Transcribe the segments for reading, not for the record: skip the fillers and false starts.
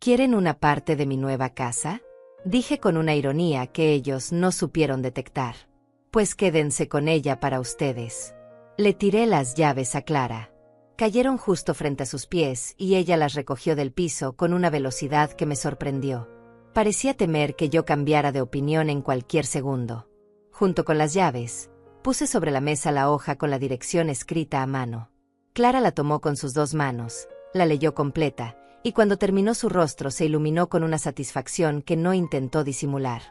¿Quieren una parte de mi nueva casa? Dije con una ironía que ellos no supieron detectar. Pues quédense con ella para ustedes. Le tiré las llaves a Clara. Cayeron justo frente a sus pies y ella las recogió del piso con una velocidad que me sorprendió. Parecía temer que yo cambiara de opinión en cualquier segundo. Junto con las llaves, puse sobre la mesa la hoja con la dirección escrita a mano. Clara la tomó con sus dos manos, la leyó completa, y cuando terminó su rostro se iluminó con una satisfacción que no intentó disimular.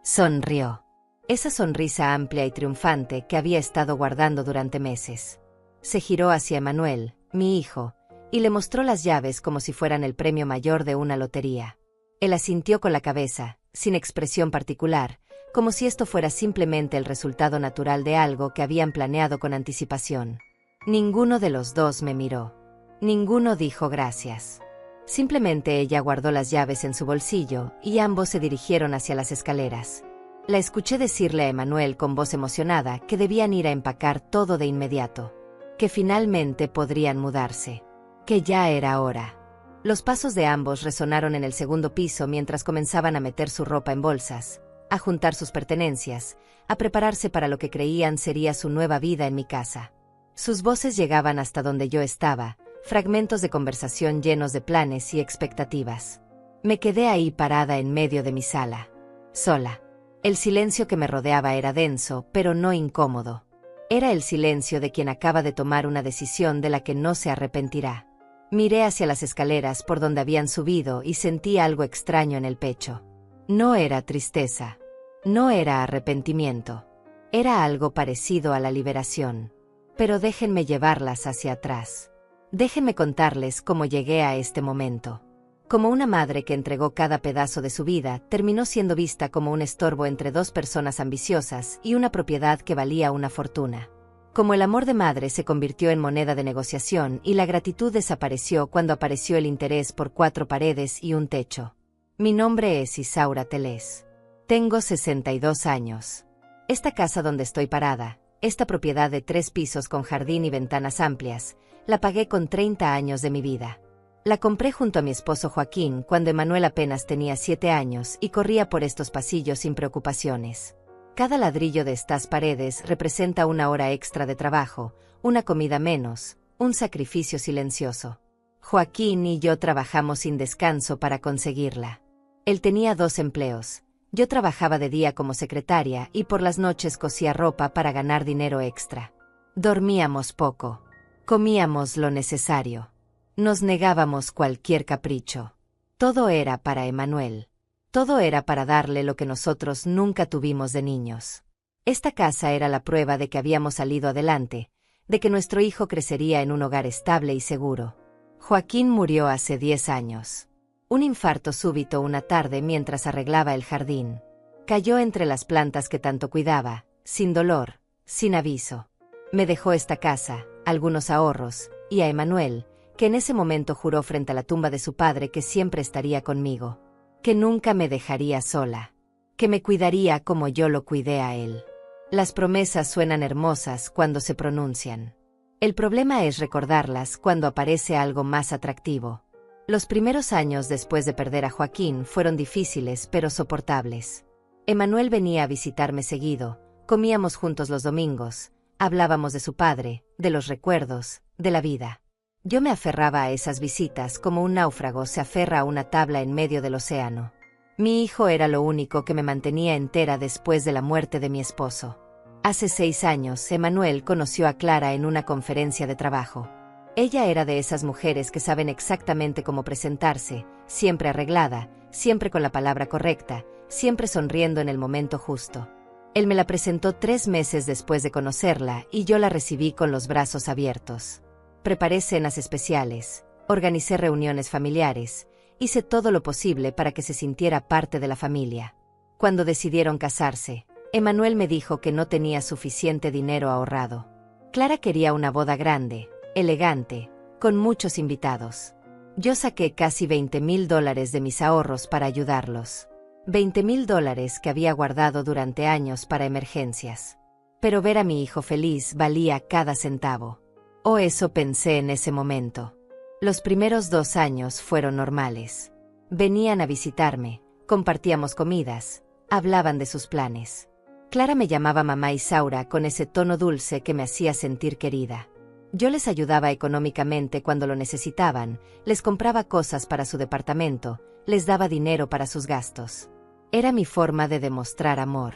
Sonrió. Esa sonrisa amplia y triunfante que había estado guardando durante meses. Se giró hacia Emanuel, mi hijo, y le mostró las llaves como si fueran el premio mayor de una lotería. Él asintió con la cabeza, sin expresión particular, como si esto fuera simplemente el resultado natural de algo que habían planeado con anticipación. Ninguno de los dos me miró. Ninguno dijo gracias. Simplemente ella guardó las llaves en su bolsillo y ambos se dirigieron hacia las escaleras. La escuché decirle a Emanuel con voz emocionada que debían ir a empacar todo de inmediato, que finalmente podrían mudarse, que ya era hora. Los pasos de ambos resonaron en el segundo piso mientras comenzaban a meter su ropa en bolsas, a juntar sus pertenencias, a prepararse para lo que creían sería su nueva vida en mi casa. Sus voces llegaban hasta donde yo estaba, fragmentos de conversación llenos de planes y expectativas. Me quedé ahí parada en medio de mi sala, sola. El silencio que me rodeaba era denso, pero no incómodo. Era el silencio de quien acaba de tomar una decisión de la que no se arrepentirá. Miré hacia las escaleras por donde habían subido y sentí algo extraño en el pecho. No era tristeza. No era arrepentimiento. Era algo parecido a la liberación. Pero déjenme llevarlas hacia atrás. Déjenme contarles cómo llegué a este momento. Como una madre que entregó cada pedazo de su vida, terminó siendo vista como un estorbo entre dos personas ambiciosas y una propiedad que valía una fortuna. Como el amor de madre se convirtió en moneda de negociación y la gratitud desapareció cuando apareció el interés por cuatro paredes y un techo. Mi nombre es Isaura Telés. Tengo 62 años. Esta casa donde estoy parada, esta propiedad de 3 pisos con jardín y ventanas amplias, la pagué con 30 años de mi vida. La compré junto a mi esposo Joaquín cuando Emanuel apenas tenía 7 años y corría por estos pasillos sin preocupaciones. Cada ladrillo de estas paredes representa una hora extra de trabajo, una comida menos, un sacrificio silencioso. Joaquín y yo trabajamos sin descanso para conseguirla. Él tenía 2 empleos. Yo trabajaba de día como secretaria y por las noches cosía ropa para ganar dinero extra. Dormíamos poco. Comíamos lo necesario. Nos negábamos cualquier capricho. Todo era para Emanuel. Todo era para darle lo que nosotros nunca tuvimos de niños. Esta casa era la prueba de que habíamos salido adelante, de que nuestro hijo crecería en un hogar estable y seguro. Joaquín murió hace 10 años. Un infarto súbito una tarde mientras arreglaba el jardín. Cayó entre las plantas que tanto cuidaba, sin dolor, sin aviso. Me dejó esta casa, algunos ahorros, y a Emanuel, que en ese momento juró frente a la tumba de su padre que siempre estaría conmigo, que nunca me dejaría sola, que me cuidaría como yo lo cuidé a él. Las promesas suenan hermosas cuando se pronuncian. El problema es recordarlas cuando aparece algo más atractivo. Los primeros años después de perder a Joaquín fueron difíciles pero soportables. Emanuel venía a visitarme seguido, comíamos juntos los domingos, hablábamos de su padre, de los recuerdos, de la vida. Yo me aferraba a esas visitas como un náufrago se aferra a una tabla en medio del océano. Mi hijo era lo único que me mantenía entera después de la muerte de mi esposo. Hace 6 años, Emanuel conoció a Clara en una conferencia de trabajo. Ella era de esas mujeres que saben exactamente cómo presentarse, siempre arreglada, siempre con la palabra correcta, siempre sonriendo en el momento justo. Él me la presentó 3 meses después de conocerla y yo la recibí con los brazos abiertos. Preparé cenas especiales, organicé reuniones familiares, hice todo lo posible para que se sintiera parte de la familia. Cuando decidieron casarse, Emanuel me dijo que no tenía suficiente dinero ahorrado. Clara quería una boda grande, elegante, con muchos invitados. Yo saqué casi $20,000 de mis ahorros para ayudarlos. $20,000 que había guardado durante años para emergencias. Pero ver a mi hijo feliz valía cada centavo. O eso pensé en ese momento. Los primeros 2 años fueron normales. Venían a visitarme, compartíamos comidas, hablaban de sus planes. Clara me llamaba mamá Isaura con ese tono dulce que me hacía sentir querida. Yo les ayudaba económicamente cuando lo necesitaban, les compraba cosas para su departamento, les daba dinero para sus gastos. Era mi forma de demostrar amor,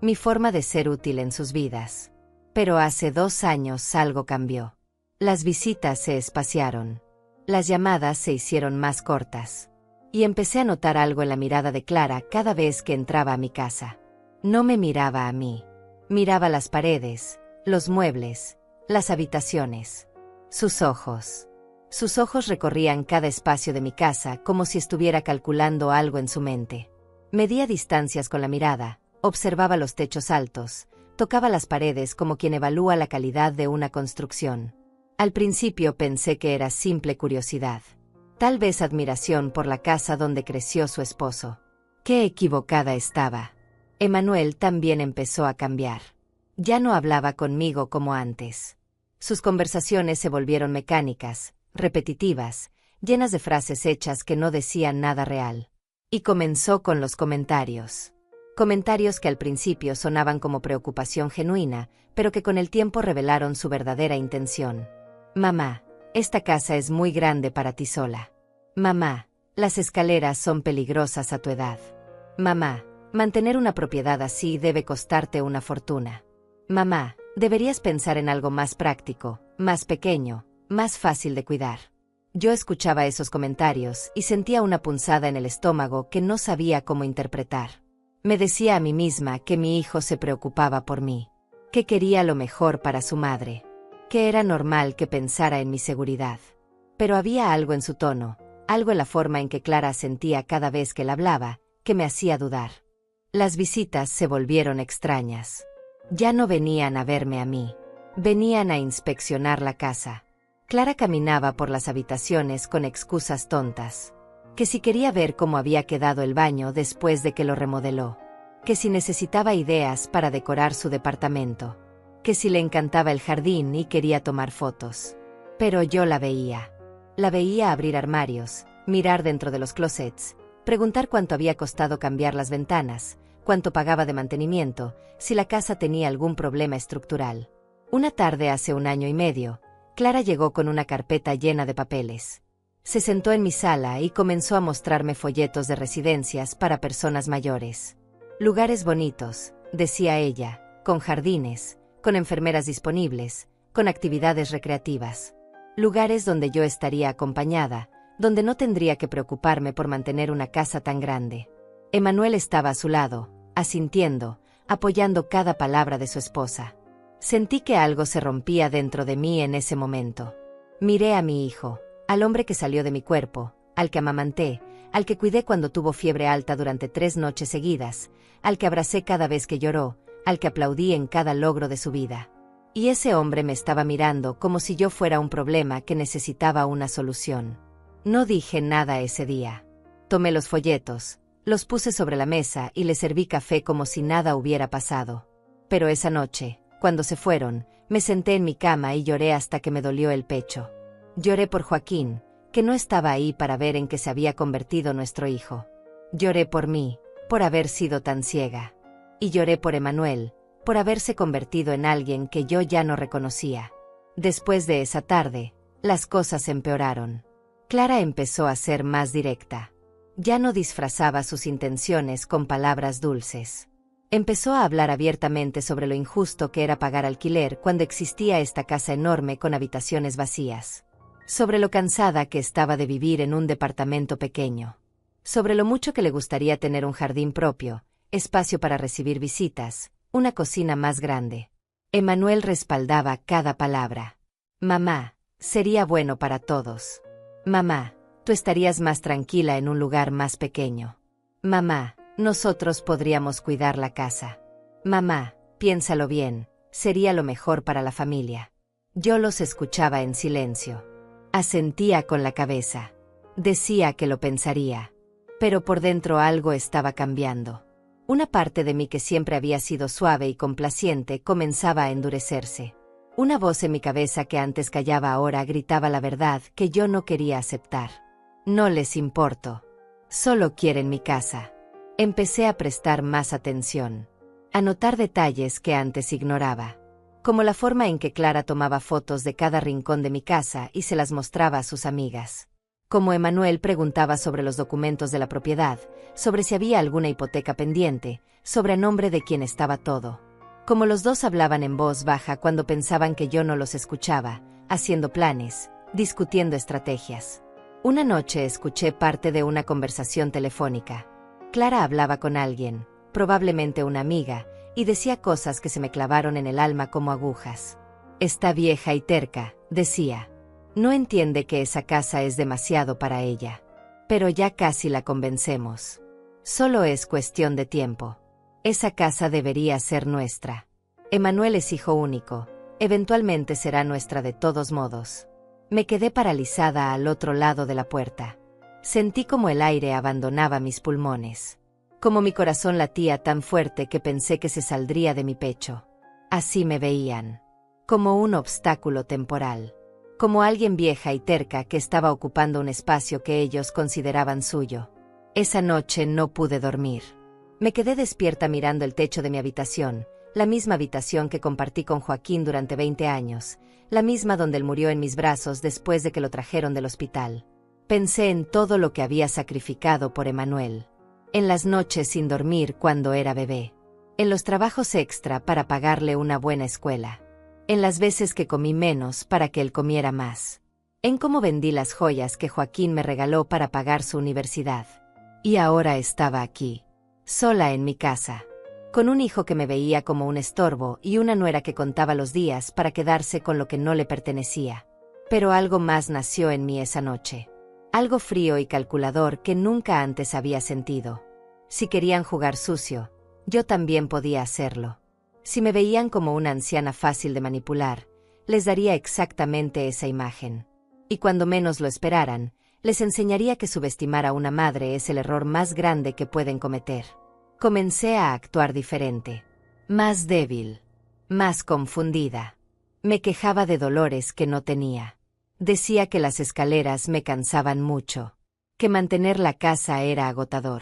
mi forma de ser útil en sus vidas. Pero hace 2 años algo cambió. Las visitas se espaciaron. Las llamadas se hicieron más cortas. Y empecé a notar algo en la mirada de Clara cada vez que entraba a mi casa. No me miraba a mí. Miraba las paredes, los muebles, las habitaciones. Sus ojos. Sus ojos recorrían cada espacio de mi casa como si estuviera calculando algo en su mente. Medía distancias con la mirada, observaba los techos altos, tocaba las paredes como quien evalúa la calidad de una construcción. Al principio pensé que era simple curiosidad. Tal vez admiración por la casa donde creció su esposo. Qué equivocada estaba. Emanuel también empezó a cambiar. Ya no hablaba conmigo como antes. Sus conversaciones se volvieron mecánicas, repetitivas, llenas de frases hechas que no decían nada real. Y comenzó con los comentarios. Comentarios que al principio sonaban como preocupación genuina, pero que con el tiempo revelaron su verdadera intención. Mamá, esta casa es muy grande para ti sola. Mamá, las escaleras son peligrosas a tu edad. Mamá, mantener una propiedad así debe costarte una fortuna. Mamá, deberías pensar en algo más práctico, más pequeño, más fácil de cuidar. Yo escuchaba esos comentarios y sentía una punzada en el estómago que no sabía cómo interpretar. Me decía a mí misma que mi hijo se preocupaba por mí, que quería lo mejor para su madre, que era normal que pensara en mi seguridad. Pero había algo en su tono, algo en la forma en que Clara sentía cada vez que él hablaba, que me hacía dudar. Las visitas se volvieron extrañas. Ya no venían a verme a mí, venían a inspeccionar la casa. Clara caminaba por las habitaciones con excusas tontas. Que si quería ver cómo había quedado el baño después de que lo remodeló. Que si necesitaba ideas para decorar su departamento. Que si le encantaba el jardín y quería tomar fotos. Pero yo la veía. La veía abrir armarios, mirar dentro de los closets, preguntar cuánto había costado cambiar las ventanas, cuánto pagaba de mantenimiento, si la casa tenía algún problema estructural. Una tarde hace 1 año y medio, Clara llegó con una carpeta llena de papeles. Se sentó en mi sala y comenzó a mostrarme folletos de residencias para personas mayores. Lugares bonitos, decía ella, con jardines, con enfermeras disponibles, con actividades recreativas. Lugares donde yo estaría acompañada, donde no tendría que preocuparme por mantener una casa tan grande. Emanuel estaba a su lado, asintiendo, apoyando cada palabra de su esposa. Sentí que algo se rompía dentro de mí en ese momento. Miré a mi hijo, al hombre que salió de mi cuerpo, al que amamanté, al que cuidé cuando tuvo fiebre alta durante 3 noches seguidas, al que abracé cada vez que lloró, al que aplaudí en cada logro de su vida. Y ese hombre me estaba mirando como si yo fuera un problema que necesitaba una solución. No dije nada ese día. Tomé los folletos, los puse sobre la mesa y le serví café como si nada hubiera pasado. Pero esa noche, cuando se fueron, me senté en mi cama y lloré hasta que me dolió el pecho. Lloré por Joaquín, que no estaba ahí para ver en qué se había convertido nuestro hijo. Lloré por mí, por haber sido tan ciega. Y lloré por Emanuel, por haberse convertido en alguien que yo ya no reconocía. Después de esa tarde, las cosas empeoraron. Clara empezó a ser más directa. Ya no disfrazaba sus intenciones con palabras dulces. Empezó a hablar abiertamente sobre lo injusto que era pagar alquiler cuando existía esta casa enorme con habitaciones vacías. Sobre lo cansada que estaba de vivir en un departamento pequeño. Sobre lo mucho que le gustaría tener un jardín propio, espacio para recibir visitas, una cocina más grande. Emanuel respaldaba cada palabra. Mamá, sería bueno para todos. Mamá, tú estarías más tranquila en un lugar más pequeño. Mamá, nosotros podríamos cuidar la casa. Mamá, piénsalo bien, sería lo mejor para la familia. Yo los escuchaba en silencio. Asentía con la cabeza. Decía que lo pensaría. Pero por dentro algo estaba cambiando. Una parte de mí que siempre había sido suave y complaciente comenzaba a endurecerse. Una voz en mi cabeza que antes callaba ahora gritaba la verdad que yo no quería aceptar. No les importo. Solo quieren mi casa. Empecé a prestar más atención. A notar detalles que antes ignoraba. Como la forma en que Clara tomaba fotos de cada rincón de mi casa y se las mostraba a sus amigas. Como Emanuel preguntaba sobre los documentos de la propiedad, sobre si había alguna hipoteca pendiente, sobre a nombre de quién estaba todo. Como los dos hablaban en voz baja cuando pensaban que yo no los escuchaba, haciendo planes, discutiendo estrategias. Una noche escuché parte de una conversación telefónica. Clara hablaba con alguien, probablemente una amiga, y decía cosas que se me clavaron en el alma como agujas. Está vieja y terca, decía. No entiende que esa casa es demasiado para ella. Pero ya casi la convencemos. Solo es cuestión de tiempo. Esa casa debería ser nuestra. Emanuel es hijo único. Eventualmente será nuestra de todos modos. Me quedé paralizada al otro lado de la puerta. Sentí como el aire abandonaba mis pulmones. Como mi corazón latía tan fuerte que pensé que se saldría de mi pecho. Así me veían. Como un obstáculo temporal. Como alguien vieja y terca que estaba ocupando un espacio que ellos consideraban suyo. Esa noche no pude dormir. Me quedé despierta mirando el techo de mi habitación, la misma habitación que compartí con Joaquín durante 20 años, la misma donde él murió en mis brazos después de que lo trajeron del hospital. Pensé en todo lo que había sacrificado por Emanuel. En las noches sin dormir cuando era bebé. En los trabajos extra para pagarle una buena escuela. En las veces que comí menos para que él comiera más. En cómo vendí las joyas que Joaquín me regaló para pagar su universidad. Y ahora estaba aquí, sola en mi casa, con un hijo que me veía como un estorbo y una nuera que contaba los días para quedarse con lo que no le pertenecía. Pero algo más nació en mí esa noche. Algo frío y calculador que nunca antes había sentido. Si querían jugar sucio, yo también podía hacerlo. Si me veían como una anciana fácil de manipular, les daría exactamente esa imagen. Y cuando menos lo esperaran, les enseñaría que subestimar a una madre es el error más grande que pueden cometer. Comencé a actuar diferente. Más débil. Más confundida. Me quejaba de dolores que no tenía. Decía que las escaleras me cansaban mucho. Que mantener la casa era agotador.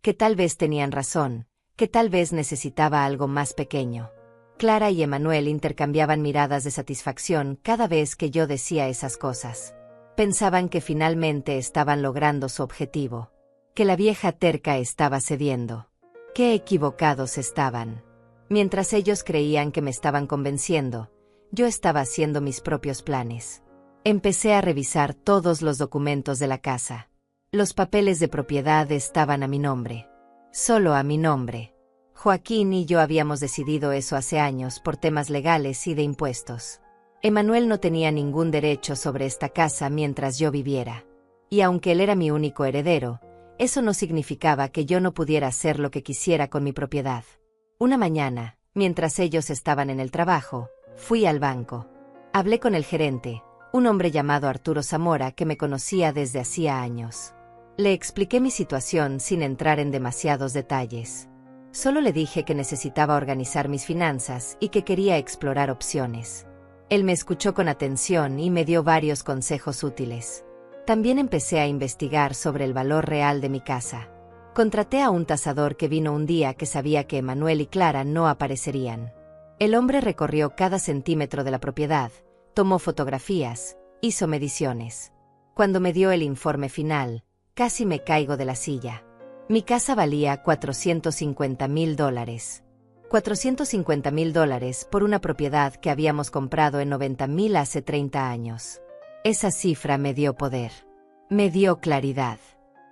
Que tal vez tenían razón. Que tal vez necesitaba algo más pequeño. Clara y Emanuel intercambiaban miradas de satisfacción cada vez que yo decía esas cosas. Pensaban que finalmente estaban logrando su objetivo. Que la vieja terca estaba cediendo. Qué equivocados estaban. Mientras ellos creían que me estaban convenciendo, yo estaba haciendo mis propios planes. Empecé a revisar todos los documentos de la casa. Los papeles de propiedad estaban a mi nombre. Solo a mi nombre. Joaquín y yo habíamos decidido eso hace años por temas legales y de impuestos. Emanuel no tenía ningún derecho sobre esta casa mientras yo viviera. Y aunque él era mi único heredero, eso no significaba que yo no pudiera hacer lo que quisiera con mi propiedad. Una mañana, mientras ellos estaban en el trabajo, fui al banco. Hablé con el gerente, un hombre llamado Arturo Zamora que me conocía desde hacía años. Le expliqué mi situación sin entrar en demasiados detalles. Solo le dije que necesitaba organizar mis finanzas y que quería explorar opciones. Él me escuchó con atención y me dio varios consejos útiles. También empecé a investigar sobre el valor real de mi casa. Contraté a un tasador que vino un día que sabía que Emanuel y Clara no aparecerían. El hombre recorrió cada centímetro de la propiedad, tomó fotografías, hizo mediciones. Cuando me dio el informe final, casi me caigo de la silla. Mi casa valía $450,000. $450,000 por una propiedad que habíamos comprado en 90,000 hace 30 años. Esa cifra me dio poder. Me dio claridad.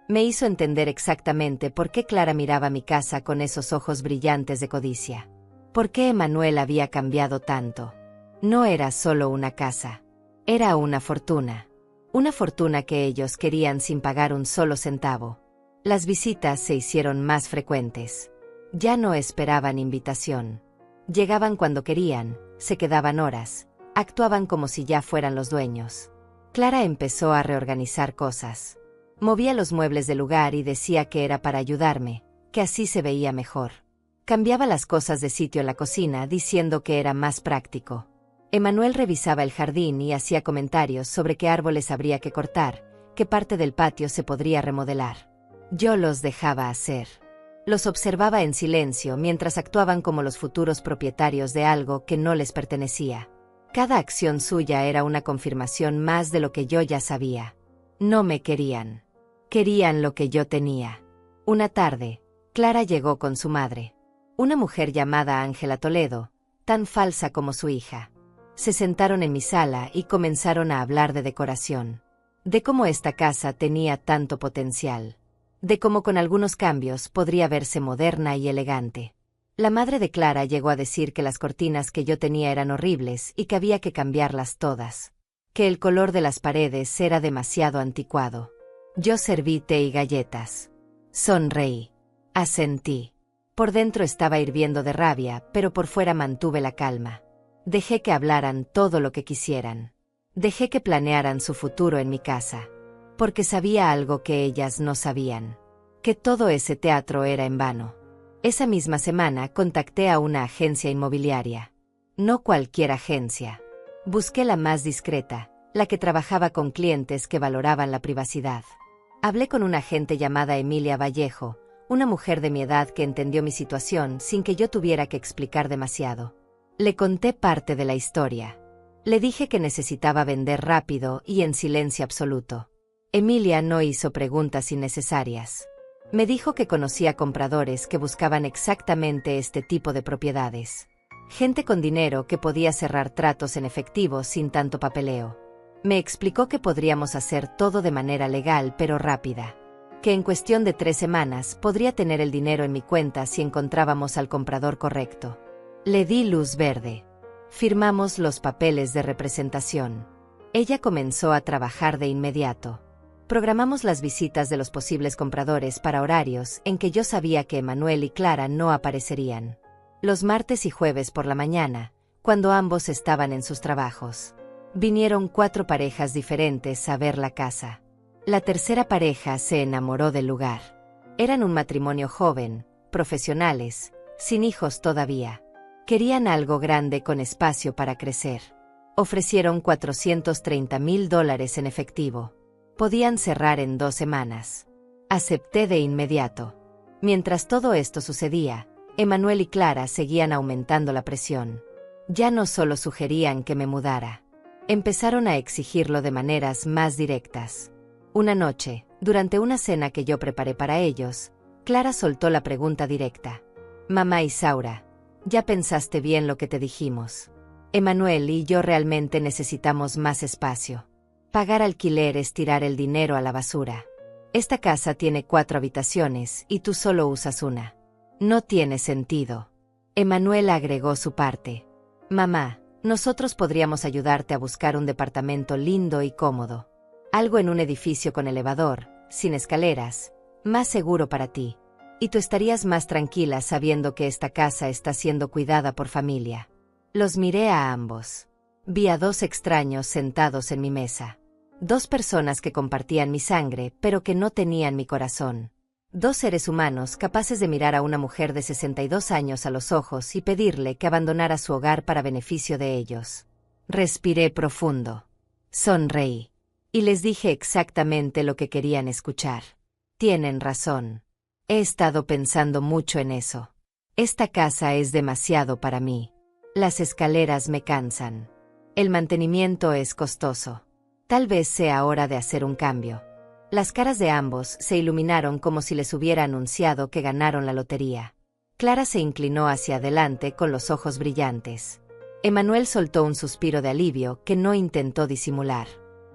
Me hizo entender exactamente por qué Clara miraba mi casa con esos ojos brillantes de codicia. Por qué Emanuel había cambiado tanto. No era solo una casa. Era una fortuna. Una fortuna que ellos querían sin pagar un solo centavo. Las visitas se hicieron más frecuentes. Ya no esperaban invitación. Llegaban cuando querían, se quedaban horas, actuaban como si ya fueran los dueños. Clara empezó a reorganizar cosas. Movía los muebles del lugar y decía que era para ayudarme, que así se veía mejor. Cambiaba las cosas de sitio en la cocina diciendo que era más práctico. Emanuel revisaba el jardín y hacía comentarios sobre qué árboles habría que cortar, qué parte del patio se podría remodelar. Yo los dejaba hacer. Los observaba en silencio mientras actuaban como los futuros propietarios de algo que no les pertenecía. Cada acción suya era una confirmación más de lo que yo ya sabía. No me querían. Querían lo que yo tenía. Una tarde, Clara llegó con su madre. Una mujer llamada Ángela Toledo, tan falsa como su hija. Se sentaron en mi sala y comenzaron a hablar de decoración. De cómo esta casa tenía tanto potencial. De cómo con algunos cambios podría verse moderna y elegante. La madre de Clara llegó a decir que las cortinas que yo tenía eran horribles y que había que cambiarlas todas. Que el color de las paredes era demasiado anticuado. Yo serví té y galletas. Sonreí. Asentí. Por dentro estaba hirviendo de rabia, pero por fuera mantuve la calma. Dejé que hablaran todo lo que quisieran. Dejé que planearan su futuro en mi casa. Porque sabía algo que ellas no sabían. Que todo ese teatro era en vano. Esa misma semana contacté a una agencia inmobiliaria. No cualquier agencia. Busqué la más discreta, la que trabajaba con clientes que valoraban la privacidad. Hablé con una agente llamada Emilia Vallejo, una mujer de mi edad que entendió mi situación sin que yo tuviera que explicar demasiado. Le conté parte de la historia. Le dije que necesitaba vender rápido y en silencio absoluto. Emilia no hizo preguntas innecesarias. Me dijo que conocía compradores que buscaban exactamente este tipo de propiedades. Gente con dinero que podía cerrar tratos en efectivo sin tanto papeleo. Me explicó que podríamos hacer todo de manera legal pero rápida. Que en cuestión de 3 semanas podría tener el dinero en mi cuenta si encontrábamos al comprador correcto. Le di luz verde. Firmamos los papeles de representación. Ella comenzó a trabajar de inmediato. Programamos las visitas de los posibles compradores para horarios en que yo sabía que Emanuel y Clara no aparecerían. Los martes y jueves por la mañana, cuando ambos estaban en sus trabajos. Vinieron 4 parejas diferentes a ver la casa. La tercera pareja se enamoró del lugar. Eran un matrimonio joven, profesionales, sin hijos todavía. Querían algo grande con espacio para crecer. Ofrecieron $430,000 en efectivo. Podían cerrar en 2 semanas. Acepté de inmediato. Mientras todo esto sucedía, Emanuel y Clara seguían aumentando la presión. Ya no solo sugerían que me mudara. Empezaron a exigirlo de maneras más directas. Una noche, durante una cena que yo preparé para ellos, Clara soltó la pregunta directa. Mamá Isaura, ¿ya pensaste bien lo que te dijimos? Emanuel y yo realmente necesitamos más espacio. Pagar alquiler es tirar el dinero a la basura. Esta casa tiene 4 habitaciones y tú solo usas una. No tiene sentido. Emanuel agregó su parte. Mamá, nosotros podríamos ayudarte a buscar un departamento lindo y cómodo. Algo en un edificio con elevador, sin escaleras, más seguro para ti. Y tú estarías más tranquila sabiendo que esta casa está siendo cuidada por familia. Los miré a ambos. Vi a 2 extraños sentados en mi mesa. 2 personas que compartían mi sangre, pero que no tenían mi corazón. 2 seres humanos capaces de mirar a una mujer de 62 años a los ojos y pedirle que abandonara su hogar para beneficio de ellos. Respiré profundo. Sonreí. Y les dije exactamente lo que querían escuchar. Tienen razón. He estado pensando mucho en eso. Esta casa es demasiado para mí. Las escaleras me cansan. El mantenimiento es costoso. Tal vez sea hora de hacer un cambio. Las caras de ambos se iluminaron como si les hubiera anunciado que ganaron la lotería. Clara se inclinó hacia adelante con los ojos brillantes. Emanuel soltó un suspiro de alivio que no intentó disimular.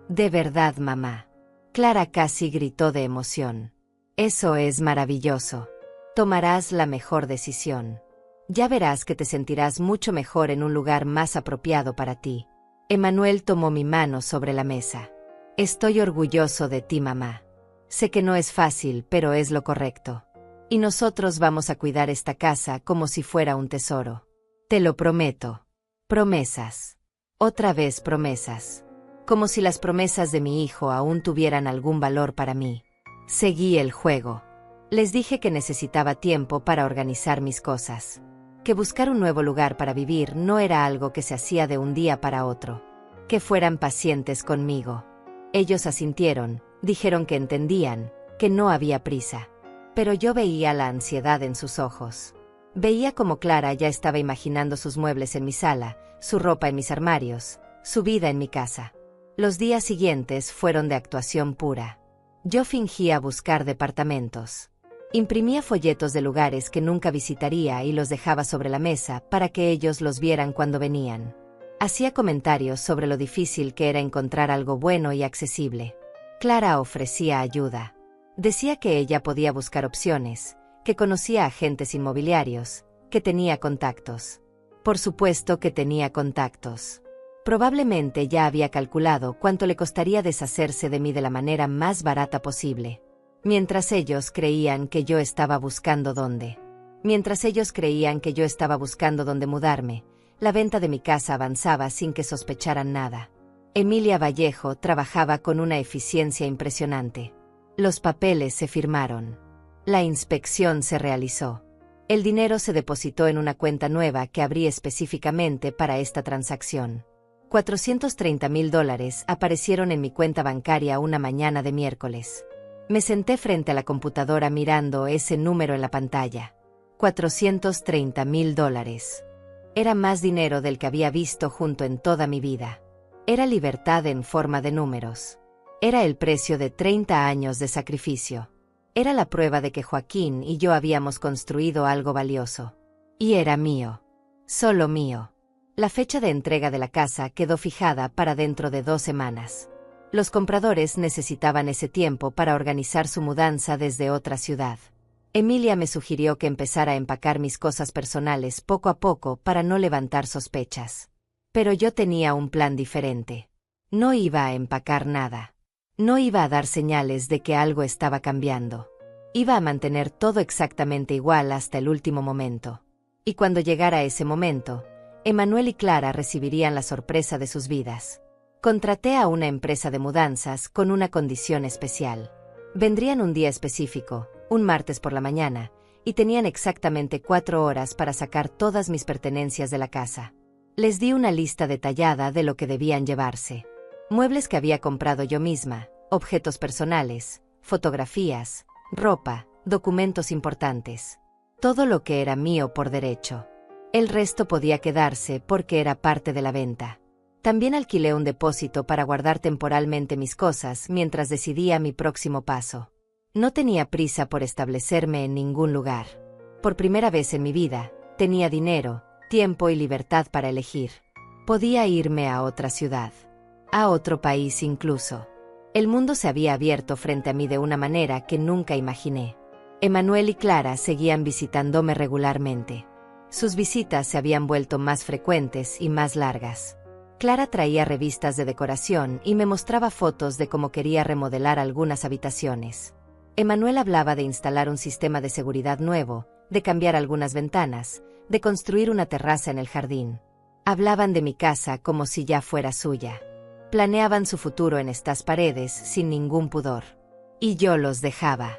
De verdad, mamá. Clara casi gritó de emoción. Eso es maravilloso. Tomarás la mejor decisión. Ya verás que te sentirás mucho mejor en un lugar más apropiado para ti. Emanuel tomó mi mano sobre la mesa. Estoy orgulloso de ti, mamá. Sé que no es fácil, pero es lo correcto. Y nosotros vamos a cuidar esta casa como si fuera un tesoro. Te lo prometo. Promesas. Otra vez promesas. Como si las promesas de mi hijo aún tuvieran algún valor para mí. Seguí el juego. Les dije que necesitaba tiempo para organizar mis cosas. Que buscar un nuevo lugar para vivir no era algo que se hacía de un día para otro. Que fueran pacientes conmigo. Ellos asintieron, dijeron que entendían, que no había prisa. Pero yo veía la ansiedad en sus ojos. Veía como Clara ya estaba imaginando sus muebles en mi sala, su ropa en mis armarios, su vida en mi casa. Los días siguientes fueron de actuación pura. Yo fingía buscar departamentos. Imprimía folletos de lugares que nunca visitaría y los dejaba sobre la mesa para que ellos los vieran cuando venían. Hacía comentarios sobre lo difícil que era encontrar algo bueno y accesible. Clara ofrecía ayuda. Decía que ella podía buscar opciones, que conocía agentes inmobiliarios, que tenía contactos. Por supuesto que tenía contactos. Probablemente ya había calculado cuánto le costaría deshacerse de mí de la manera más barata posible. Mientras ellos creían que yo estaba buscando dónde. Mientras ellos creían que yo estaba buscando dónde mudarme, la venta de mi casa avanzaba sin que sospecharan nada. Emilia Vallejo trabajaba con una eficiencia impresionante. Los papeles se firmaron. La inspección se realizó. El dinero se depositó en una cuenta nueva que abrí específicamente para esta transacción. $430,000 aparecieron en mi cuenta bancaria una mañana de miércoles. Me senté frente a la computadora mirando ese número en la pantalla. $430,000. Era más dinero del que había visto junto en toda mi vida. Era libertad en forma de números. Era el precio de 30 años de sacrificio. Era la prueba de que Joaquín y yo habíamos construido algo valioso. Y era mío. Solo mío. La fecha de entrega de la casa quedó fijada para dentro de 2 semanas. Los compradores necesitaban ese tiempo para organizar su mudanza desde otra ciudad. Emilia me sugirió que empezara a empacar mis cosas personales poco a poco para no levantar sospechas. Pero yo tenía un plan diferente. No iba a empacar nada. No iba a dar señales de que algo estaba cambiando. Iba a mantener todo exactamente igual hasta el último momento. Y cuando llegara ese momento, Emanuel y Clara recibirían la sorpresa de sus vidas. Contraté a una empresa de mudanzas con una condición especial. Vendrían un día específico, un martes por la mañana, y tenían exactamente 4 horas para sacar todas mis pertenencias de la casa. Les di una lista detallada de lo que debían llevarse. Muebles que había comprado yo misma, objetos personales, fotografías, ropa, documentos importantes. Todo lo que era mío por derecho. El resto podía quedarse porque era parte de la venta. También alquilé un depósito para guardar temporalmente mis cosas mientras decidía mi próximo paso. No tenía prisa por establecerme en ningún lugar. Por primera vez en mi vida, tenía dinero, tiempo y libertad para elegir. Podía irme a otra ciudad. A otro país incluso. El mundo se había abierto frente a mí de una manera que nunca imaginé. Emanuel y Clara seguían visitándome regularmente. Sus visitas se habían vuelto más frecuentes y más largas. Clara traía revistas de decoración y me mostraba fotos de cómo quería remodelar algunas habitaciones. Emanuel hablaba de instalar un sistema de seguridad nuevo, de cambiar algunas ventanas, de construir una terraza en el jardín. Hablaban de mi casa como si ya fuera suya. Planeaban su futuro en estas paredes sin ningún pudor. Y yo los dejaba.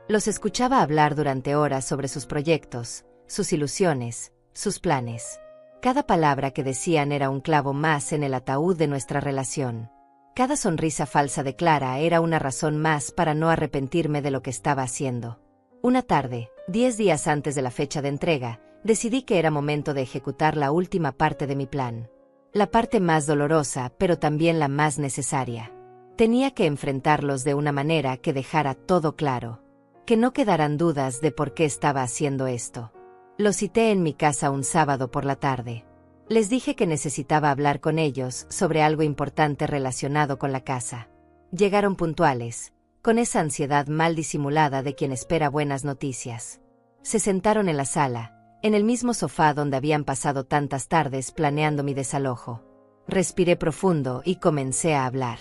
Los escuchaba hablar durante horas sobre sus proyectos, sus ilusiones, sus planes. Cada palabra que decían era un clavo más en el ataúd de nuestra relación. Cada sonrisa falsa de Clara era una razón más para no arrepentirme de lo que estaba haciendo. Una tarde, 10 días antes de la fecha de entrega, decidí que era momento de ejecutar la última parte de mi plan. La parte más dolorosa, pero también la más necesaria. Tenía que enfrentarlos de una manera que dejara todo claro. Que no quedaran dudas de por qué estaba haciendo esto. Los cité en mi casa un sábado por la tarde. Les dije que necesitaba hablar con ellos sobre algo importante relacionado con la casa. Llegaron puntuales, con esa ansiedad mal disimulada de quien espera buenas noticias. Se sentaron en la sala, en el mismo sofá donde habían pasado tantas tardes planeando mi desalojo. Respiré profundo y comencé a hablar.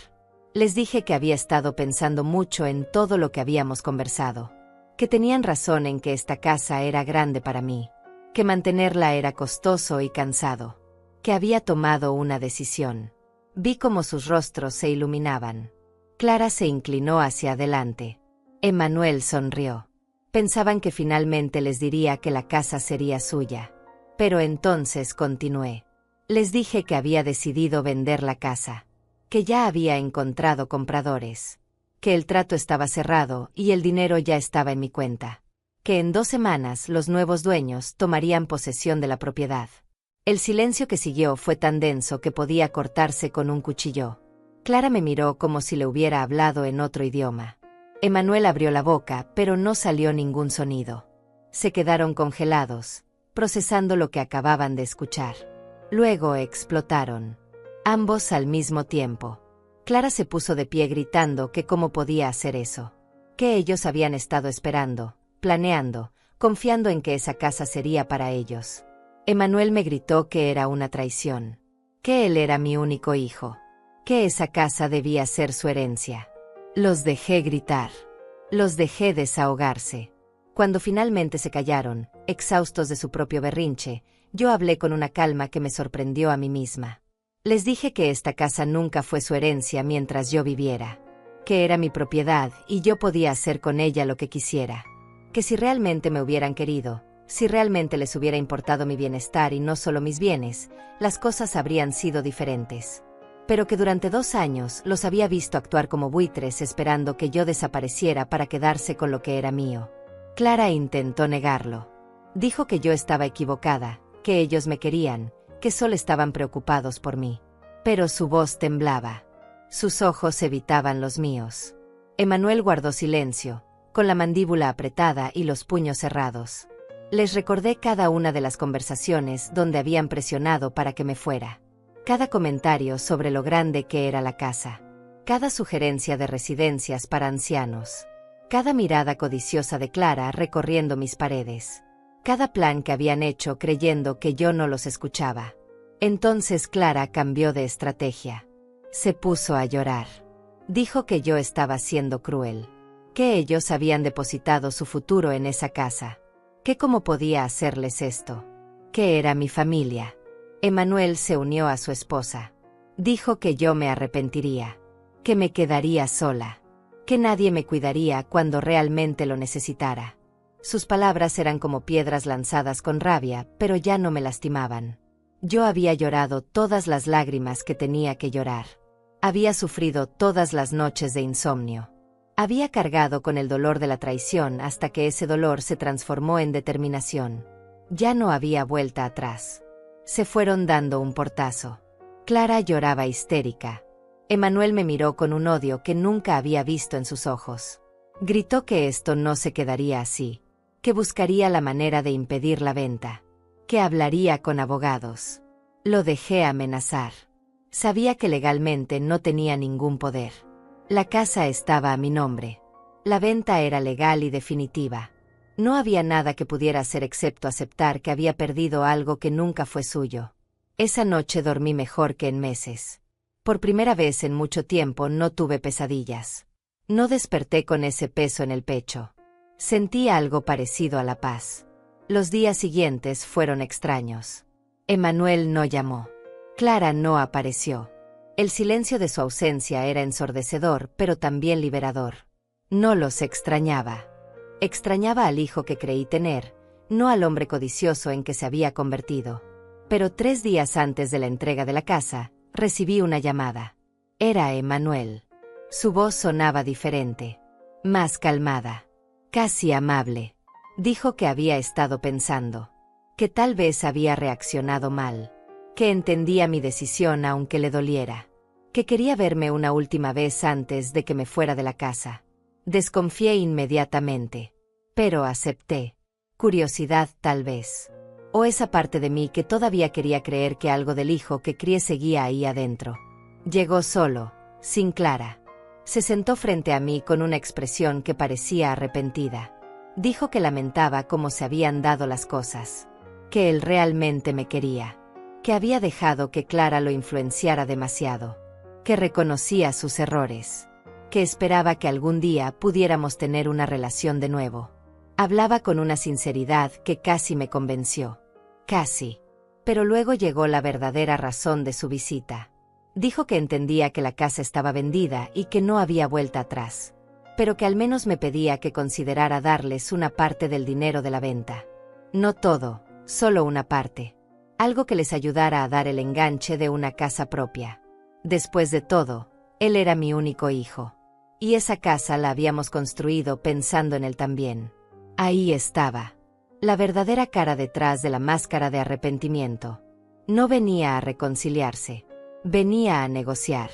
Les dije que había estado pensando mucho en todo lo que habíamos conversado. Que tenían razón en que esta casa era grande para mí. Que mantenerla era costoso y cansado. Que había tomado una decisión. Vi cómo sus rostros se iluminaban. Clara se inclinó hacia adelante. Emanuel sonrió. Pensaban que finalmente les diría que la casa sería suya. Pero entonces continué. Les dije que había decidido vender la casa. Que ya había encontrado compradores. que el trato estaba cerrado y el dinero ya estaba en mi cuenta, que en 2 semanas los nuevos dueños tomarían posesión de la propiedad. El silencio que siguió fue tan denso que podía cortarse con un cuchillo. Clara me miró como si le hubiera hablado en otro idioma. Emanuel abrió la boca, pero no salió ningún sonido. Se quedaron congelados, procesando lo que acababan de escuchar. Luego explotaron. Ambos al mismo tiempo. Clara se puso de pie gritando que cómo podía hacer eso. Que ellos habían estado esperando, planeando, confiando en que esa casa sería para ellos. Emanuel me gritó que era una traición. Que él era mi único hijo. Que esa casa debía ser su herencia. Los dejé gritar. Los dejé desahogarse. Cuando finalmente se callaron, exhaustos de su propio berrinche, yo hablé con una calma que me sorprendió a mí misma. Les dije que esta casa nunca fue su herencia mientras yo viviera. Que era mi propiedad y yo podía hacer con ella lo que quisiera. Que si realmente me hubieran querido, si realmente les hubiera importado mi bienestar y no solo mis bienes, las cosas habrían sido diferentes. Pero que durante 2 años los había visto actuar como buitres esperando que yo desapareciera para quedarse con lo que era mío. Clara intentó negarlo. Dijo que yo estaba equivocada, que ellos me querían, que solo estaban preocupados por mí. Pero su voz temblaba. Sus ojos evitaban los míos. Emanuel guardó silencio, con la mandíbula apretada y los puños cerrados. Les recordé cada una de las conversaciones donde habían presionado para que me fuera. Cada comentario sobre lo grande que era la casa. Cada sugerencia de residencias para ancianos. Cada mirada codiciosa de Clara recorriendo mis paredes. Cada plan que habían hecho creyendo que yo no los escuchaba. Entonces Clara cambió de estrategia. Se puso a llorar. Dijo que yo estaba siendo cruel. Que ellos habían depositado su futuro en esa casa. Que cómo podía hacerles esto. Que era mi familia. Emanuel se unió a su esposa. Dijo que yo me arrepentiría. Que me quedaría sola. Que nadie me cuidaría cuando realmente lo necesitara. Sus palabras eran como piedras lanzadas con rabia, pero ya no me lastimaban. Yo había llorado todas las lágrimas que tenía que llorar. Había sufrido todas las noches de insomnio. Había cargado con el dolor de la traición hasta que ese dolor se transformó en determinación. Ya no había vuelta atrás. Se fueron dando un portazo. Clara lloraba histérica. Emanuel me miró con un odio que nunca había visto en sus ojos. Gritó que esto no se quedaría así. Que buscaría la manera de impedir la venta. Que hablaría con abogados. Lo dejé amenazar. Sabía que legalmente no tenía ningún poder. La casa estaba a mi nombre. La venta era legal y definitiva. No había nada que pudiera hacer excepto aceptar que había perdido algo que nunca fue suyo. Esa noche dormí mejor que en meses. Por primera vez en mucho tiempo no tuve pesadillas. No desperté con ese peso en el pecho. Sentía algo parecido a la paz. Los días siguientes fueron extraños. Emanuel no llamó. Clara no apareció. El silencio de su ausencia era ensordecedor, pero también liberador. No los extrañaba. Extrañaba al hijo que creí tener, no al hombre codicioso en que se había convertido. Pero 3 días antes de la entrega de la casa, recibí una llamada. Era Emanuel. Su voz sonaba diferente. Más calmada. Casi amable. Dijo que había estado pensando. Que tal vez había reaccionado mal. Que entendía mi decisión aunque le doliera. Que quería verme una última vez antes de que me fuera de la casa. Desconfié inmediatamente. Pero acepté. Curiosidad tal vez. O esa parte de mí que todavía quería creer que algo del hijo que crié seguía ahí adentro. Llegó solo, sin Clara. Se sentó frente a mí con una expresión que parecía arrepentida. Dijo que lamentaba cómo se habían dado las cosas. Que él realmente me quería. Que había dejado que Clara lo influenciara demasiado. Que reconocía sus errores. Que esperaba que algún día pudiéramos tener una relación de nuevo. Hablaba con una sinceridad que casi me convenció. Casi. Pero luego llegó la verdadera razón de su visita. Dijo que entendía que la casa estaba vendida y que no había vuelta atrás. Pero que al menos me pedía que considerara darles una parte del dinero de la venta. No todo, solo una parte. Algo que les ayudara a dar el enganche de una casa propia. Después de todo, él era mi único hijo. Y esa casa la habíamos construido pensando en él también. Ahí estaba. La verdadera cara detrás de la máscara de arrepentimiento. No venía a reconciliarse. Venía a negociar.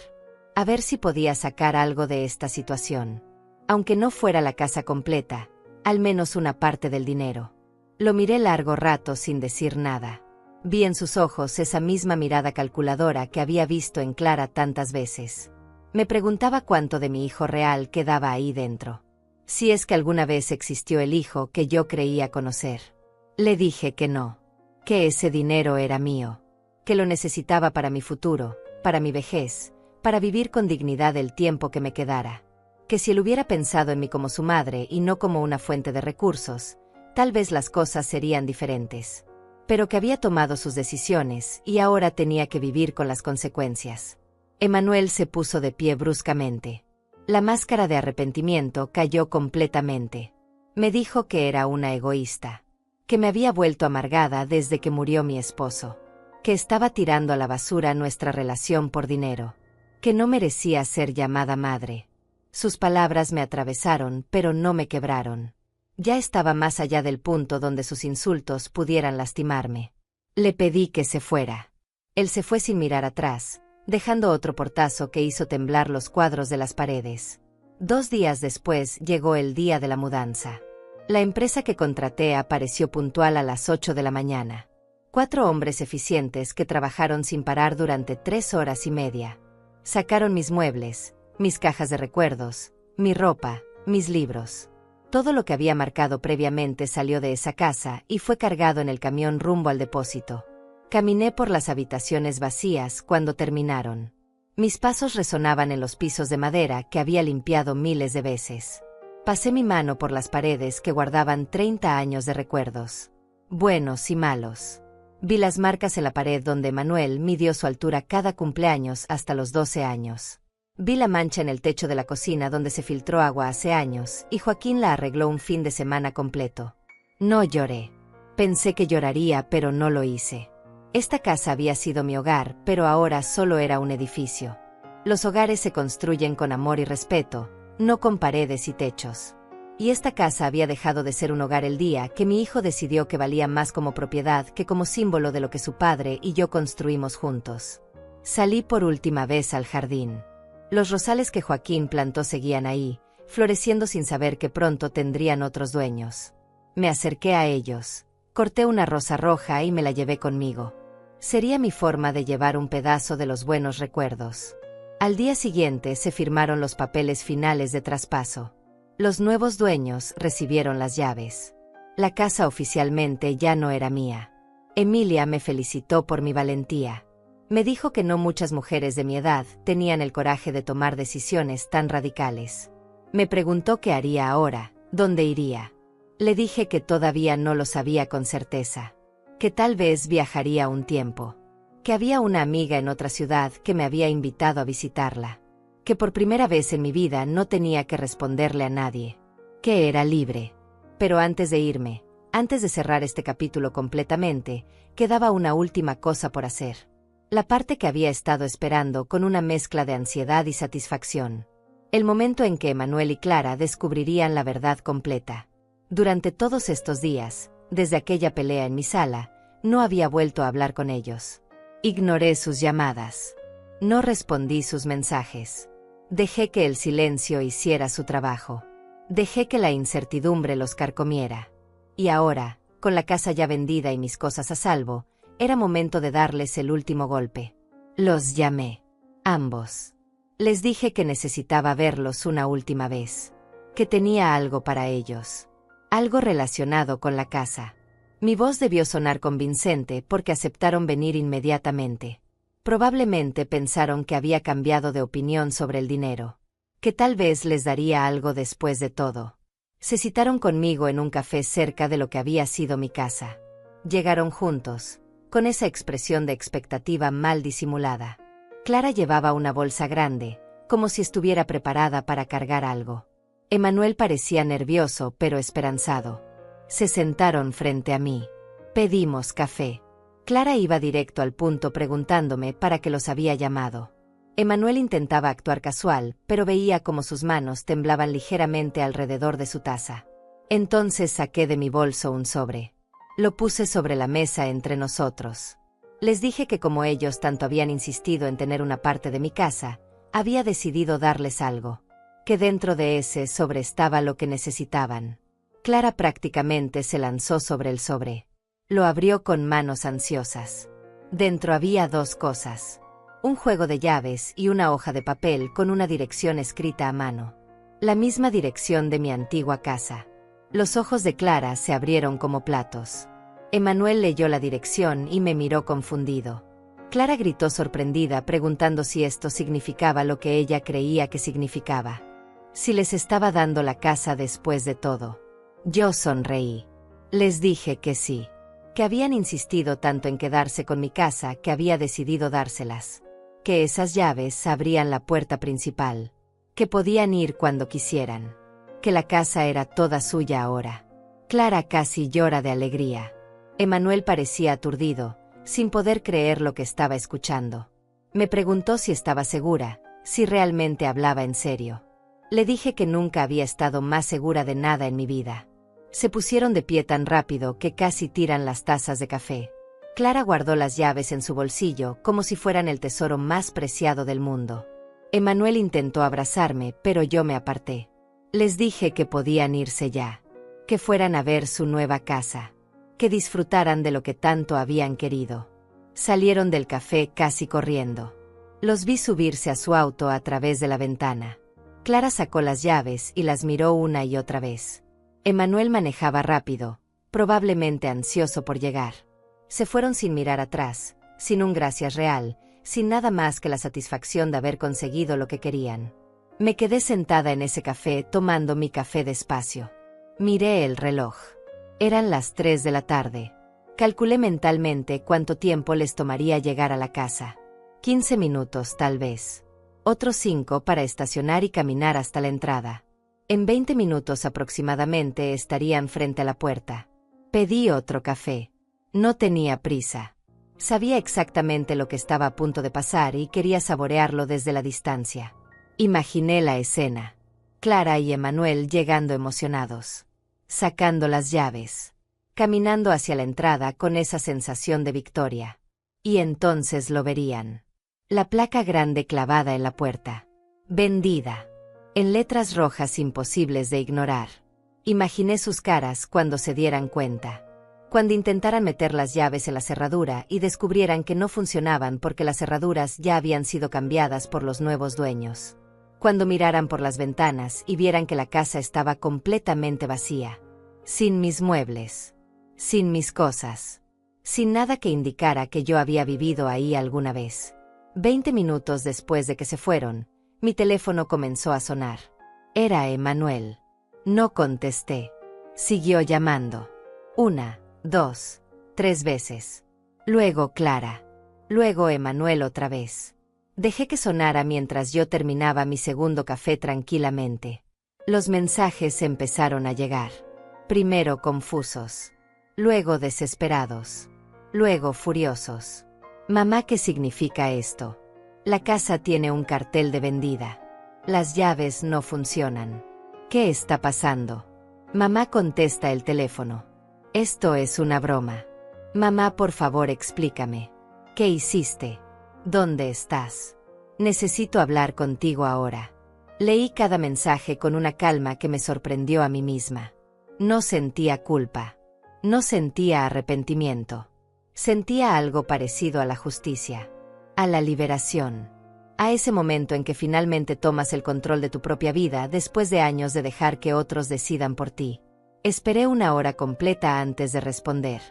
A ver si podía sacar algo de esta situación. Aunque no fuera la casa completa, al menos una parte del dinero. Lo miré largo rato sin decir nada. Vi en sus ojos esa misma mirada calculadora que había visto en Clara tantas veces. Me preguntaba cuánto de mi hijo real quedaba ahí dentro. Si es que alguna vez existió el hijo que yo creía conocer. Le dije que no. Que ese dinero era mío. Que lo necesitaba para mi futuro, para mi vejez, para vivir con dignidad el tiempo que me quedara. Que si él hubiera pensado en mí como su madre y no como una fuente de recursos, tal vez las cosas serían diferentes. Pero que había tomado sus decisiones y ahora tenía que vivir con las consecuencias. Emanuel se puso de pie bruscamente. La máscara de arrepentimiento cayó completamente. Me dijo que era una egoísta. Que me había vuelto amargada desde que murió mi esposo. Que estaba tirando a la basura nuestra relación por dinero. Que no merecía ser llamada madre. Sus palabras me atravesaron, pero no me quebraron. Ya estaba más allá del punto donde sus insultos pudieran lastimarme. Le pedí que se fuera. Él se fue sin mirar atrás, dejando otro portazo que hizo temblar los cuadros de las paredes. 2 días después llegó el día de la mudanza. La empresa que contraté apareció puntual a las 8 de la mañana. 4 hombres eficientes que trabajaron sin parar durante 3 horas y media. Sacaron mis muebles, mis cajas de recuerdos, mi ropa, mis libros. Todo lo que había marcado previamente salió de esa casa y fue cargado en el camión rumbo al depósito. Caminé por las habitaciones vacías cuando terminaron. Mis pasos resonaban en los pisos de madera que había limpiado miles de veces. Pasé mi mano por las paredes que guardaban 30 años de recuerdos. Buenos y malos. Vi las marcas en la pared donde Emanuel midió su altura cada cumpleaños hasta los 12 años. Vi la mancha en el techo de la cocina donde se filtró agua hace años y Joaquín la arregló un fin de semana completo. No lloré. Pensé que lloraría, pero no lo hice. Esta casa había sido mi hogar, pero ahora solo era un edificio. Los hogares se construyen con amor y respeto, no con paredes y techos. Y esta casa había dejado de ser un hogar el día que mi hijo decidió que valía más como propiedad que como símbolo de lo que su padre y yo construimos juntos. Salí por última vez al jardín. Los rosales que Joaquín plantó seguían ahí, floreciendo sin saber que pronto tendrían otros dueños. Me acerqué a ellos, corté una rosa roja y me la llevé conmigo. Sería mi forma de llevar un pedazo de los buenos recuerdos. Al día siguiente se firmaron los papeles finales de traspaso. Los nuevos dueños recibieron las llaves. La casa oficialmente ya no era mía. Emilia me felicitó por mi valentía. Me dijo que no muchas mujeres de mi edad tenían el coraje de tomar decisiones tan radicales. Me preguntó qué haría ahora, dónde iría. Le dije que todavía no lo sabía con certeza. Que tal vez viajaría un tiempo. Que había una amiga en otra ciudad que me había invitado a visitarla. Que por primera vez en mi vida no tenía que responderle a nadie. Que era libre. Pero antes de irme, antes de cerrar este capítulo completamente, quedaba una última cosa por hacer. La parte que había estado esperando con una mezcla de ansiedad y satisfacción. El momento en que Emanuel y Clara descubrirían la verdad completa. Durante todos estos días, desde aquella pelea en mi sala, no había vuelto a hablar con ellos. Ignoré sus llamadas. No respondí sus mensajes. Dejé que el silencio hiciera su trabajo. Dejé que la incertidumbre los carcomiera. Y ahora, con la casa ya vendida y mis cosas a salvo, era momento de darles el último golpe. Los llamé. Ambos. Les dije que necesitaba verlos una última vez. Que tenía algo para ellos. Algo relacionado con la casa. Mi voz debió sonar convincente porque aceptaron venir inmediatamente. Probablemente pensaron que había cambiado de opinión sobre el dinero. Que tal vez les daría algo después de todo. Se citaron conmigo en un café cerca de lo que había sido mi casa. Llegaron juntos, con esa expresión de expectativa mal disimulada. Clara llevaba una bolsa grande, como si estuviera preparada para cargar algo. Emanuel parecía nervioso pero esperanzado. Se sentaron frente a mí. Pedimos café. Clara iba directo al punto preguntándome para qué los había llamado. Emanuel intentaba actuar casual, pero veía como sus manos temblaban ligeramente alrededor de su taza. Entonces saqué de mi bolso un sobre. Lo puse sobre la mesa entre nosotros. Les dije que como ellos tanto habían insistido en tener una parte de mi casa, había decidido darles algo. Que dentro de ese sobre estaba lo que necesitaban. Clara prácticamente se lanzó sobre el sobre. Lo abrió con manos ansiosas. Dentro había dos cosas. Un juego de llaves y una hoja de papel con una dirección escrita a mano. La misma dirección de mi antigua casa. Los ojos de Clara se abrieron como platos. Emanuel leyó la dirección y me miró confundido. Clara gritó sorprendida preguntando si esto significaba lo que ella creía que significaba. Si les estaba dando la casa después de todo. Yo sonreí. Les dije que sí. Que habían insistido tanto en quedarse con mi casa que había decidido dárselas. Que esas llaves abrían la puerta principal. Que podían ir cuando quisieran. Que la casa era toda suya ahora. Clara casi llora de alegría. Emanuel parecía aturdido, sin poder creer lo que estaba escuchando. Me preguntó si estaba segura, si realmente hablaba en serio. Le dije que nunca había estado más segura de nada en mi vida. Se pusieron de pie tan rápido que casi tiran las tazas de café. Clara guardó las llaves en su bolsillo como si fueran el tesoro más preciado del mundo. Emanuel intentó abrazarme, pero yo me aparté. Les dije que podían irse ya. Que fueran a ver su nueva casa. Que disfrutaran de lo que tanto habían querido. Salieron del café casi corriendo. Los vi subirse a su auto a través de la ventana. Clara sacó las llaves y las miró una y otra vez. Emanuel manejaba rápido, probablemente ansioso por llegar. Se fueron sin mirar atrás, sin un gracias real, sin nada más que la satisfacción de haber conseguido lo que querían. Me quedé sentada en ese café tomando mi café despacio. Miré el reloj. Eran las 3 de la tarde. Calculé mentalmente cuánto tiempo les tomaría llegar a la casa. 15 minutos tal vez. Otros 5 para estacionar y caminar hasta la entrada. En 20 minutos aproximadamente estarían frente a la puerta. Pedí otro café. No tenía prisa. Sabía exactamente lo que estaba a punto de pasar y quería saborearlo desde la distancia. Imaginé la escena. Clara y Emanuel llegando emocionados. Sacando las llaves. Caminando hacia la entrada con esa sensación de victoria. Y entonces lo verían. La placa grande clavada en la puerta. Vendida. En letras rojas imposibles de ignorar. Imaginé sus caras cuando se dieran cuenta. Cuando intentaran meter las llaves en la cerradura y descubrieran que no funcionaban porque las cerraduras ya habían sido cambiadas por los nuevos dueños. Cuando miraran por las ventanas y vieran que la casa estaba completamente vacía. Sin mis muebles. Sin mis cosas. Sin nada que indicara que yo había vivido ahí alguna vez. 20 minutos después de que se fueron, mi teléfono comenzó a sonar. Era Emanuel. No contesté. Siguió llamando. 1, 2, 3 veces. Luego Clara. Luego Emanuel otra vez. Dejé que sonara mientras yo terminaba mi segundo café tranquilamente. Los mensajes empezaron a llegar. Primero confusos. Luego desesperados. Luego furiosos. Mamá, ¿qué significa esto? La casa tiene un cartel de vendida. Las llaves no funcionan. ¿Qué está pasando? Mamá, contesta el teléfono. Esto es una broma. Mamá, por favor, explícame. ¿Qué hiciste? ¿Dónde estás? Necesito hablar contigo ahora. Leí cada mensaje con una calma que me sorprendió a mí misma. No sentía culpa. No sentía arrepentimiento. Sentía algo parecido a la justicia. A la liberación. A ese momento en que finalmente tomas el control de tu propia vida después de años de dejar que otros decidan por ti. Esperé 1 hora completa antes de responder.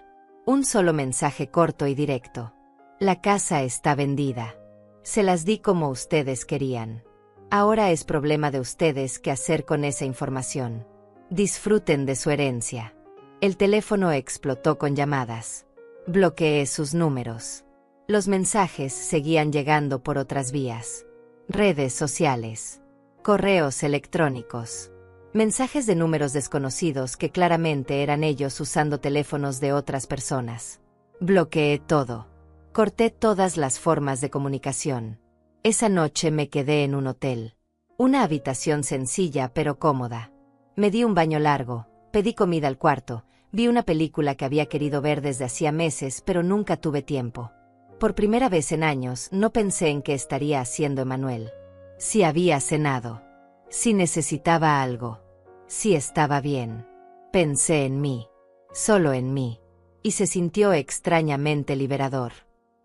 Un solo mensaje corto y directo. La casa está vendida. Se las di como ustedes querían. Ahora es problema de ustedes qué hacer con esa información. Disfruten de su herencia. El teléfono explotó con llamadas. Bloqueé sus números. Los mensajes seguían llegando por otras vías. Redes sociales. Correos electrónicos. Mensajes de números desconocidos que claramente eran ellos usando teléfonos de otras personas. Bloqueé todo. Corté todas las formas de comunicación. Esa noche me quedé en un hotel. Una habitación sencilla pero cómoda. Me di un baño largo, pedí comida al cuarto, vi una película que había querido ver desde hacía meses pero nunca tuve tiempo. Por primera vez en años no pensé en qué estaría haciendo Emanuel. Si había cenado. Si necesitaba algo. Si estaba bien. Pensé en mí. Solo en mí. Y se sintió extrañamente liberador.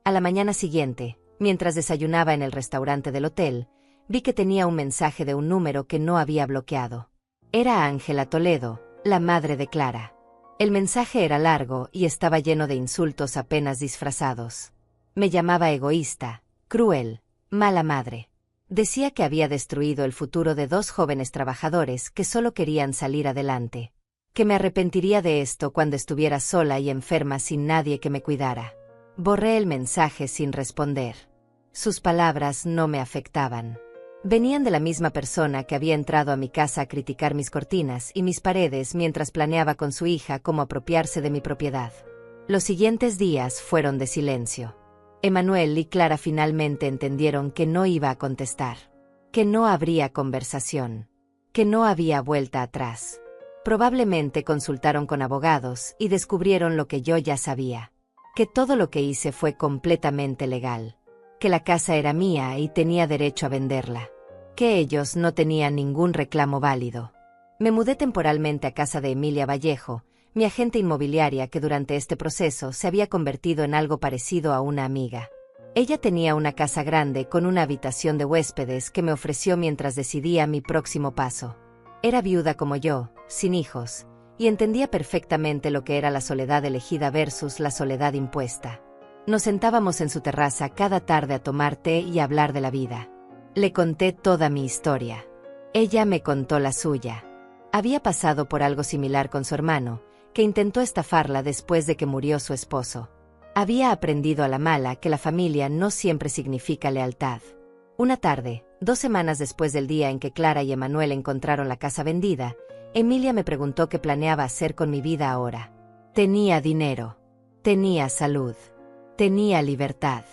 A la mañana siguiente, mientras desayunaba en el restaurante del hotel, vi que tenía un mensaje de un número que no había bloqueado. Era Ángela Toledo, la madre de Clara. El mensaje era largo y estaba lleno de insultos apenas disfrazados. Me llamaba egoísta, cruel, mala madre. Decía que había destruido el futuro de 2 jóvenes trabajadores que solo querían salir adelante. Que me arrepentiría de esto cuando estuviera sola y enferma sin nadie que me cuidara. Borré el mensaje sin responder. Sus palabras no me afectaban. Venían de la misma persona que había entrado a mi casa a criticar mis cortinas y mis paredes mientras planeaba con su hija cómo apropiarse de mi propiedad. Los siguientes días fueron de silencio. Emanuel y Clara finalmente entendieron que no iba a contestar, que no habría conversación, que no había vuelta atrás. Probablemente consultaron con abogados y descubrieron lo que yo ya sabía, que todo lo que hice fue completamente legal, que la casa era mía y tenía derecho a venderla, que ellos no tenían ningún reclamo válido. Me mudé temporalmente a casa de Emilia Vallejo, mi agente inmobiliaria que durante este proceso se había convertido en algo parecido a una amiga. Ella tenía una casa grande con una habitación de huéspedes que me ofreció mientras decidía mi próximo paso. Era viuda como yo, sin hijos, y entendía perfectamente lo que era la soledad elegida versus la soledad impuesta. Nos sentábamos en su terraza cada tarde a tomar té y a hablar de la vida. Le conté toda mi historia. Ella me contó la suya. Había pasado por algo similar con su hermano, que intentó estafarla después de que murió su esposo. Había aprendido a la mala que la familia no siempre significa lealtad. Una tarde, 2 semanas después del día en que Clara y Emanuel encontraron la casa vendida, Emilia me preguntó qué planeaba hacer con mi vida ahora. Tenía dinero. Tenía salud. Tenía libertad.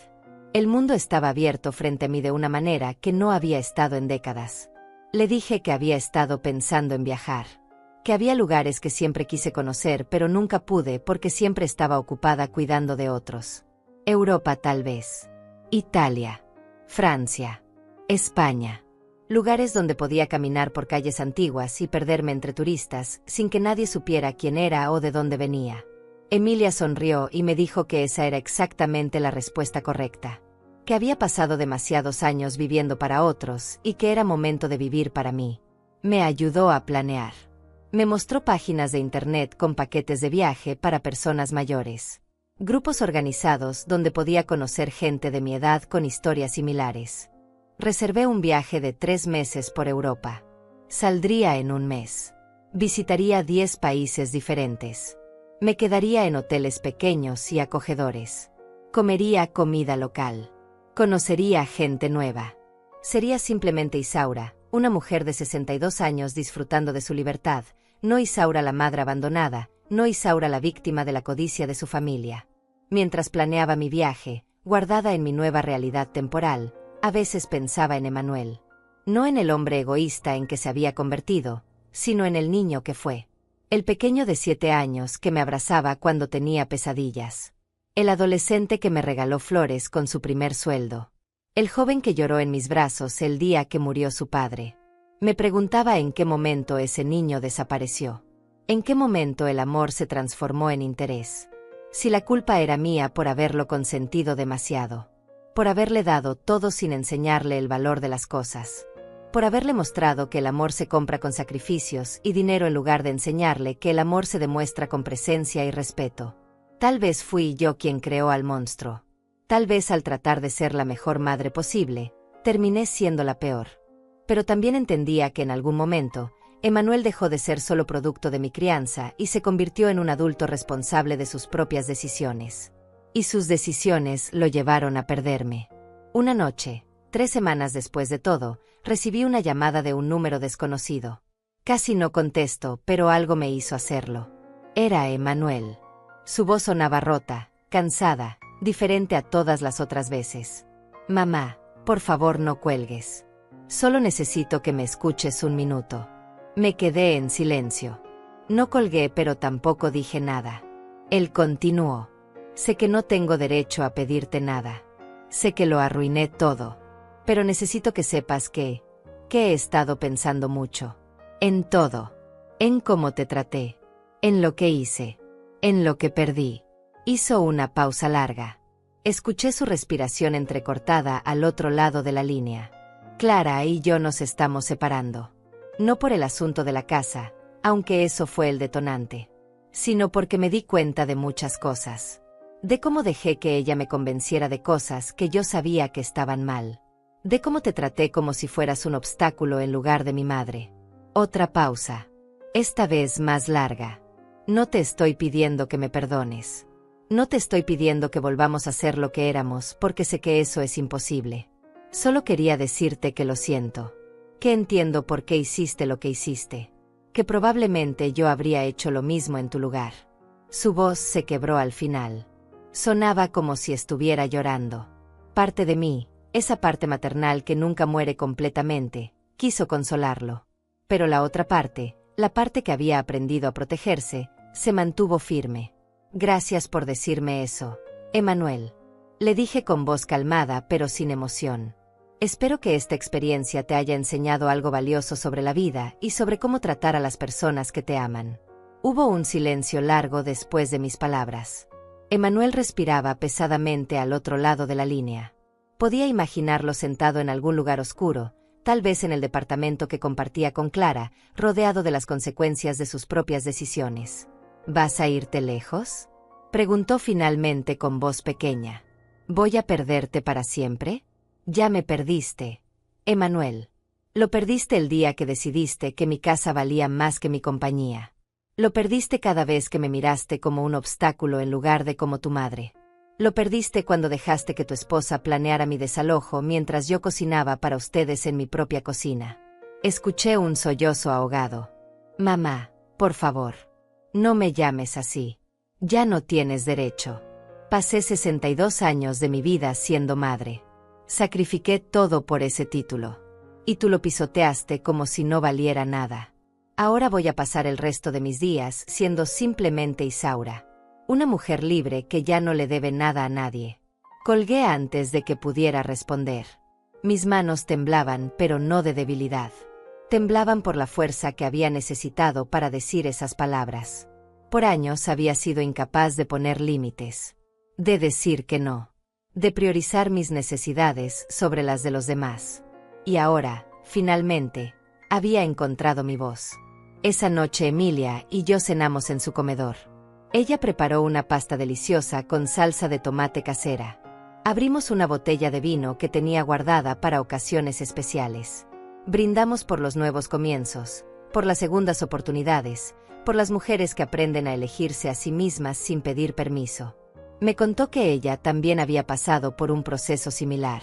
El mundo estaba abierto frente a mí de una manera que no había estado en décadas. Le dije que había estado pensando en viajar. Que había lugares que siempre quise conocer pero nunca pude porque siempre estaba ocupada cuidando de otros. Europa tal vez. Italia. Francia. España. Lugares donde podía caminar por calles antiguas y perderme entre turistas sin que nadie supiera quién era o de dónde venía. Emilia sonrió y me dijo que esa era exactamente la respuesta correcta. Que había pasado demasiados años viviendo para otros y que era momento de vivir para mí. Me ayudó a planear. Me mostró páginas de internet con paquetes de viaje para personas mayores. Grupos organizados donde podía conocer gente de mi edad con historias similares. Reservé un viaje de 3 meses por Europa. Saldría en un mes. Visitaría 10 países diferentes. Me quedaría en hoteles pequeños y acogedores. Comería comida local. Conocería gente nueva. Sería simplemente Isaura, una mujer de 62 años disfrutando de su libertad, no Isaura la madre abandonada, no Isaura la víctima de la codicia de su familia. Mientras planeaba mi viaje, guardada en mi nueva realidad temporal, a veces pensaba en Emanuel. No en el hombre egoísta en que se había convertido, sino en el niño que fue. El pequeño de 7 años que me abrazaba cuando tenía pesadillas. El adolescente que me regaló flores con su primer sueldo. El joven que lloró en mis brazos el día que murió su padre. Me preguntaba en qué momento ese niño desapareció. En qué momento el amor se transformó en interés. Si la culpa era mía por haberlo consentido demasiado. Por haberle dado todo sin enseñarle el valor de las cosas. Por haberle mostrado que el amor se compra con sacrificios y dinero en lugar de enseñarle que el amor se demuestra con presencia y respeto. Tal vez fui yo quien creó al monstruo. Tal vez al tratar de ser la mejor madre posible, terminé siendo la peor. Pero también entendía que en algún momento, Emanuel dejó de ser solo producto de mi crianza y se convirtió en un adulto responsable de sus propias decisiones. Y sus decisiones lo llevaron a perderme. Una noche, 3 semanas después de todo, recibí una llamada de un número desconocido. Casi no contesto, pero algo me hizo hacerlo. Era Emanuel. Su voz sonaba rota, cansada, diferente a todas las otras veces. Mamá, Por favor, no cuelgues. Solo necesito que me escuches un minuto. Me quedé en silencio. No colgué, pero tampoco dije nada. Él continuó. Sé que no tengo derecho a pedirte nada. Sé que lo arruiné todo. Pero necesito que sepas que he estado pensando mucho. En todo. En cómo te traté. En lo que hice. En lo que perdí. Hizo una pausa larga. Escuché su respiración entrecortada al otro lado de la línea. Clara y yo nos estamos separando. No por el asunto de la casa, aunque eso fue el detonante, sino porque me di cuenta de muchas cosas. De cómo dejé que ella me convenciera de cosas que yo sabía que estaban mal. De cómo te traté como si fueras un obstáculo en lugar de mi madre. Otra pausa. Esta vez más larga. No te estoy pidiendo que me perdones. No te estoy pidiendo que volvamos a ser lo que éramos, porque sé que eso es imposible. Solo quería decirte que lo siento. Que entiendo por qué hiciste lo que hiciste. Que probablemente yo habría hecho lo mismo en tu lugar. Su voz se quebró al final. Sonaba como si estuviera llorando. Parte de mí, esa parte maternal que nunca muere completamente, quiso consolarlo. Pero la otra parte, la parte que había aprendido a protegerse, se mantuvo firme. Gracias por decirme eso, Emmanuel. Le dije con voz calmada pero sin emoción. Espero que esta experiencia te haya enseñado algo valioso sobre la vida y sobre cómo tratar a las personas que te aman. Hubo un silencio largo después de mis palabras. Emmanuel respiraba pesadamente al otro lado de la línea. Podía imaginarlo sentado en algún lugar oscuro, tal vez en el departamento que compartía con Clara, rodeado de las consecuencias de sus propias decisiones. ¿Vas a irte lejos?, preguntó finalmente con voz pequeña. ¿Voy a perderte para siempre? Ya me perdiste, Emmanuel. Lo perdiste el día que decidiste que mi casa valía más que mi compañía. Lo perdiste cada vez que me miraste como un obstáculo en lugar de como tu madre. Lo perdiste cuando dejaste que tu esposa planeara mi desalojo mientras yo cocinaba para ustedes en mi propia cocina. Escuché un sollozo ahogado. Mamá, por favor. No me llames así. Ya no tienes derecho. Pasé 62 años de mi vida siendo madre. Sacrifiqué todo por ese título. Y tú lo pisoteaste como si no valiera nada. Ahora voy a pasar el resto de mis días siendo simplemente Isaura. Una mujer libre que ya no le debe nada a nadie. Colgué antes de que pudiera responder. Mis manos temblaban, pero no de debilidad. Temblaban por la fuerza que había necesitado para decir esas palabras. Por años había sido incapaz de poner límites. De decir que no. De priorizar mis necesidades sobre las de los demás. Y ahora, finalmente, había encontrado mi voz. Esa noche Emilia y yo cenamos en su comedor. Ella preparó una pasta deliciosa con salsa de tomate casera. Abrimos una botella de vino que tenía guardada para ocasiones especiales. Brindamos por los nuevos comienzos, por las segundas oportunidades, por las mujeres que aprenden a elegirse a sí mismas sin pedir permiso. Me contó que ella también había pasado por un proceso similar.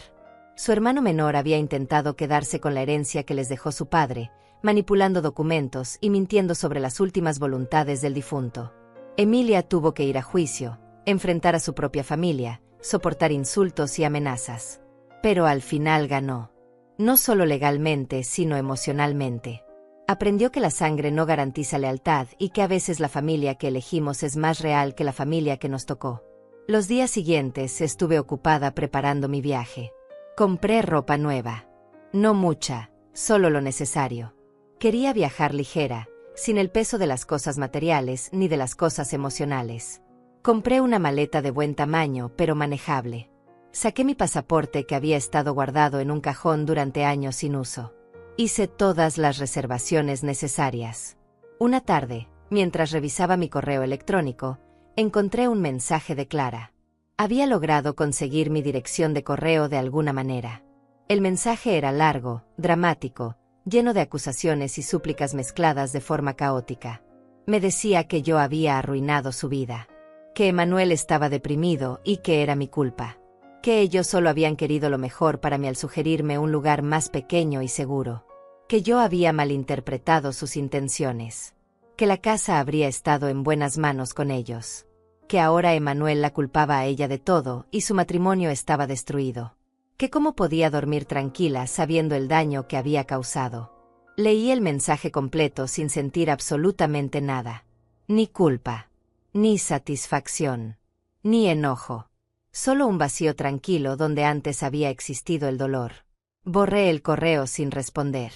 Su hermano menor había intentado quedarse con la herencia que les dejó su padre, manipulando documentos y mintiendo sobre las últimas voluntades del difunto. Emilia tuvo que ir a juicio, enfrentar a su propia familia, soportar insultos y amenazas. Pero al final ganó. No solo legalmente, sino emocionalmente. Aprendió que la sangre no garantiza lealtad y que a veces la familia que elegimos es más real que la familia que nos tocó. Los días siguientes estuve ocupada preparando mi viaje. Compré ropa nueva. No mucha, solo lo necesario. Quería viajar ligera, sin el peso de las cosas materiales ni de las cosas emocionales. Compré una maleta de buen tamaño, pero manejable. Saqué mi pasaporte que había estado guardado en un cajón durante años sin uso. Hice todas las reservaciones necesarias. Una tarde, mientras revisaba mi correo electrónico, encontré un mensaje de Clara. Había logrado conseguir mi dirección de correo de alguna manera. El mensaje era largo, dramático, lleno de acusaciones y súplicas mezcladas de forma caótica. Me decía que yo había arruinado su vida, que Emmanuel estaba deprimido y que era mi culpa. Que ellos solo habían querido lo mejor para mí al sugerirme un lugar más pequeño y seguro. Que yo había malinterpretado sus intenciones. Que la casa habría estado en buenas manos con ellos. Que ahora Emmanuel la culpaba a ella de todo y su matrimonio estaba destruido. que cómo podía dormir tranquila sabiendo el daño que había causado. Leí el mensaje completo sin sentir absolutamente nada. Ni culpa, ni satisfacción, ni enojo. Solo un vacío tranquilo donde antes había existido el dolor. Borré el correo sin responder.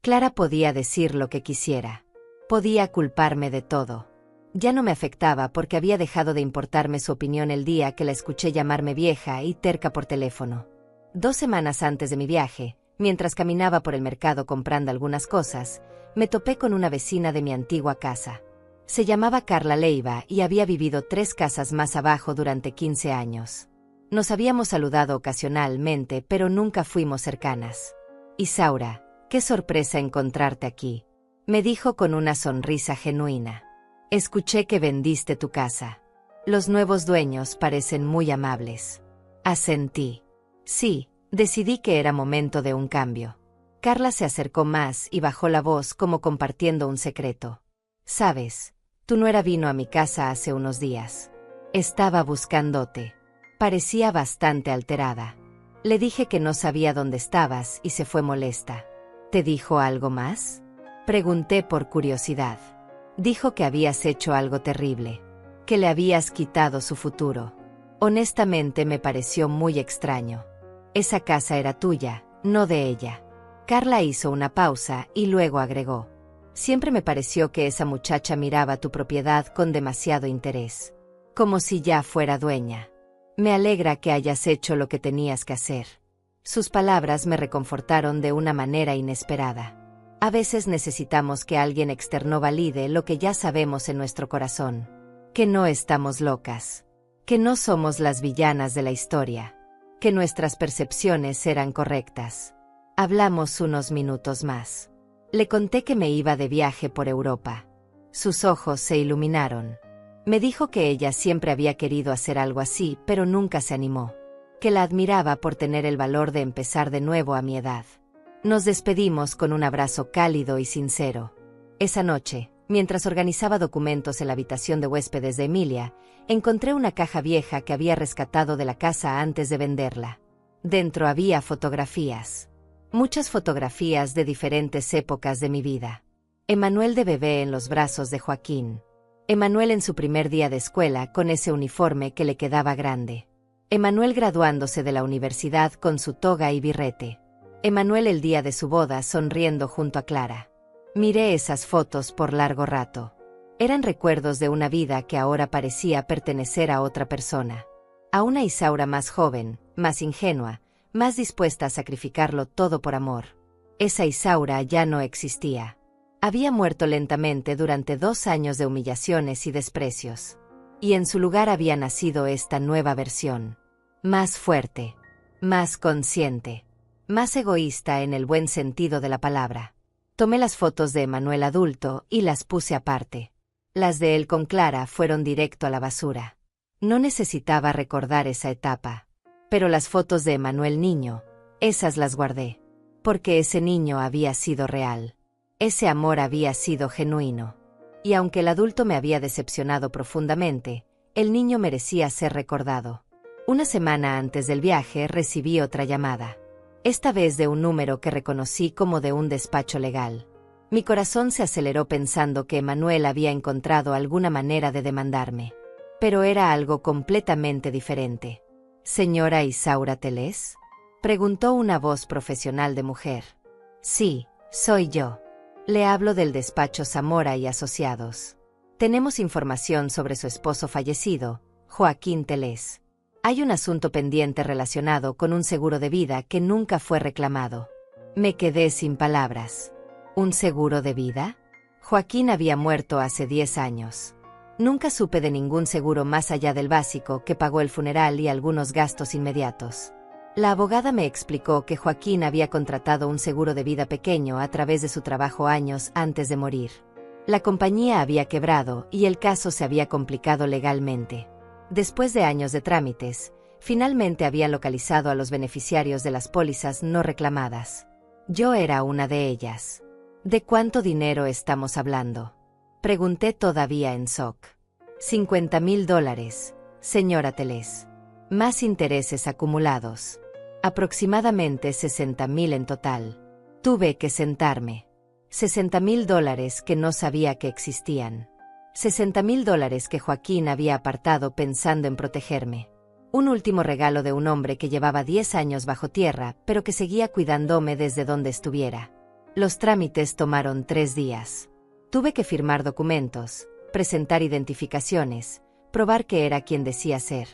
Clara podía decir lo que quisiera. Podía culparme de todo. Ya no me afectaba porque había dejado de importarme su opinión el día que la escuché llamarme vieja y terca por teléfono. 2 semanas antes de mi viaje, mientras caminaba por el mercado comprando algunas cosas, me topé con una vecina de mi antigua casa. Se llamaba Carla Leiva y había vivido 3 casas más abajo durante 15 años. Nos habíamos saludado ocasionalmente, pero nunca fuimos cercanas. «Isaura, qué sorpresa encontrarte aquí», me dijo con una sonrisa genuina. «Escuché que vendiste tu casa. Los nuevos dueños parecen muy amables». Asentí. Sí, decidí que era momento de un cambio. Carla se acercó más y bajó la voz como compartiendo un secreto. «Sabes, tu nuera vino a mi casa hace unos días. Estaba buscándote. Parecía bastante alterada. Le dije que no sabía dónde estabas y se fue molesta». «¿Te dijo algo más?», pregunté por curiosidad. «Dijo que habías hecho algo terrible, que le habías quitado su futuro». Honestamente me pareció muy extraño. Esa casa era tuya, no de ella. Carla hizo una pausa y luego agregó. Siempre me pareció que esa muchacha miraba tu propiedad con demasiado interés. Como si ya fuera dueña. Me alegra que hayas hecho lo que tenías que hacer. Sus palabras me reconfortaron de una manera inesperada. A veces necesitamos que alguien externo valide lo que ya sabemos en nuestro corazón. Que no estamos locas. Que no somos las villanas de la historia. Que nuestras percepciones eran correctas. Hablamos unos minutos más. Le conté que me iba de viaje por Europa. Sus ojos se iluminaron. Me dijo que ella siempre había querido hacer algo así, pero nunca se animó. Que la admiraba por tener el valor de empezar de nuevo a mi edad. Nos despedimos con un abrazo cálido y sincero. Esa noche, mientras organizaba documentos en la habitación de huéspedes de Emilia, encontré una caja vieja que había rescatado de la casa antes de venderla. Dentro había fotografías. Muchas fotografías de diferentes épocas de mi vida. Emanuel de bebé en los brazos de Joaquín. Emanuel en su primer día de escuela con ese uniforme que le quedaba grande. Emanuel graduándose de la universidad con su toga y birrete. Emanuel el día de su boda sonriendo junto a Clara. Miré esas fotos por largo rato. Eran recuerdos de una vida que ahora parecía pertenecer a otra persona. A una Isaura más joven, más ingenua, más dispuesta a sacrificarlo todo por amor. Esa Isaura ya no existía. Había muerto lentamente durante 2 años de humillaciones y desprecios. Y en su lugar había nacido esta nueva versión. Más fuerte. Más consciente. Más egoísta en el buen sentido de la palabra. Tomé las fotos de Emanuel adulto y las puse aparte. Las de él con Clara fueron directo a la basura. No necesitaba recordar esa etapa. Pero las fotos de Emanuel niño, esas las guardé. Porque ese niño había sido real. Ese amor había sido genuino. Y aunque el adulto me había decepcionado profundamente, el niño merecía ser recordado. Una semana antes del viaje recibí otra llamada. Esta vez de un número que reconocí como de un despacho legal. Mi corazón se aceleró pensando que Emanuel había encontrado alguna manera de demandarme. Pero era algo completamente diferente. «¿Señora Isaura Telés?», preguntó una voz profesional de mujer. «Sí, soy yo. Le hablo del despacho Zamora y Asociados. Tenemos información sobre su esposo fallecido, Joaquín Telés. Hay un asunto pendiente relacionado con un seguro de vida que nunca fue reclamado». Me quedé sin palabras. ¿Un seguro de vida? Joaquín había muerto hace 10 años. Nunca supe de ningún seguro más allá del básico que pagó el funeral y algunos gastos inmediatos. La abogada me explicó que Joaquín había contratado un seguro de vida pequeño a través de su trabajo años antes de morir. La compañía había quebrado y el caso se había complicado legalmente. Después de años de trámites, finalmente habían localizado a los beneficiarios de las pólizas no reclamadas. Yo era una de ellas. ¿De cuánto dinero estamos hablando?, pregunté todavía en shock. $50,000, señora Telés. Más intereses acumulados. Aproximadamente 60.000 en total. Tuve que sentarme. $60.000 que no sabía que existían. $60.000 que Joaquín había apartado pensando en protegerme. Un último regalo de un hombre que llevaba 10 años bajo tierra, pero que seguía cuidándome desde donde estuviera. Los trámites tomaron 3 días. Tuve que firmar documentos, presentar identificaciones, probar que era quien decía ser.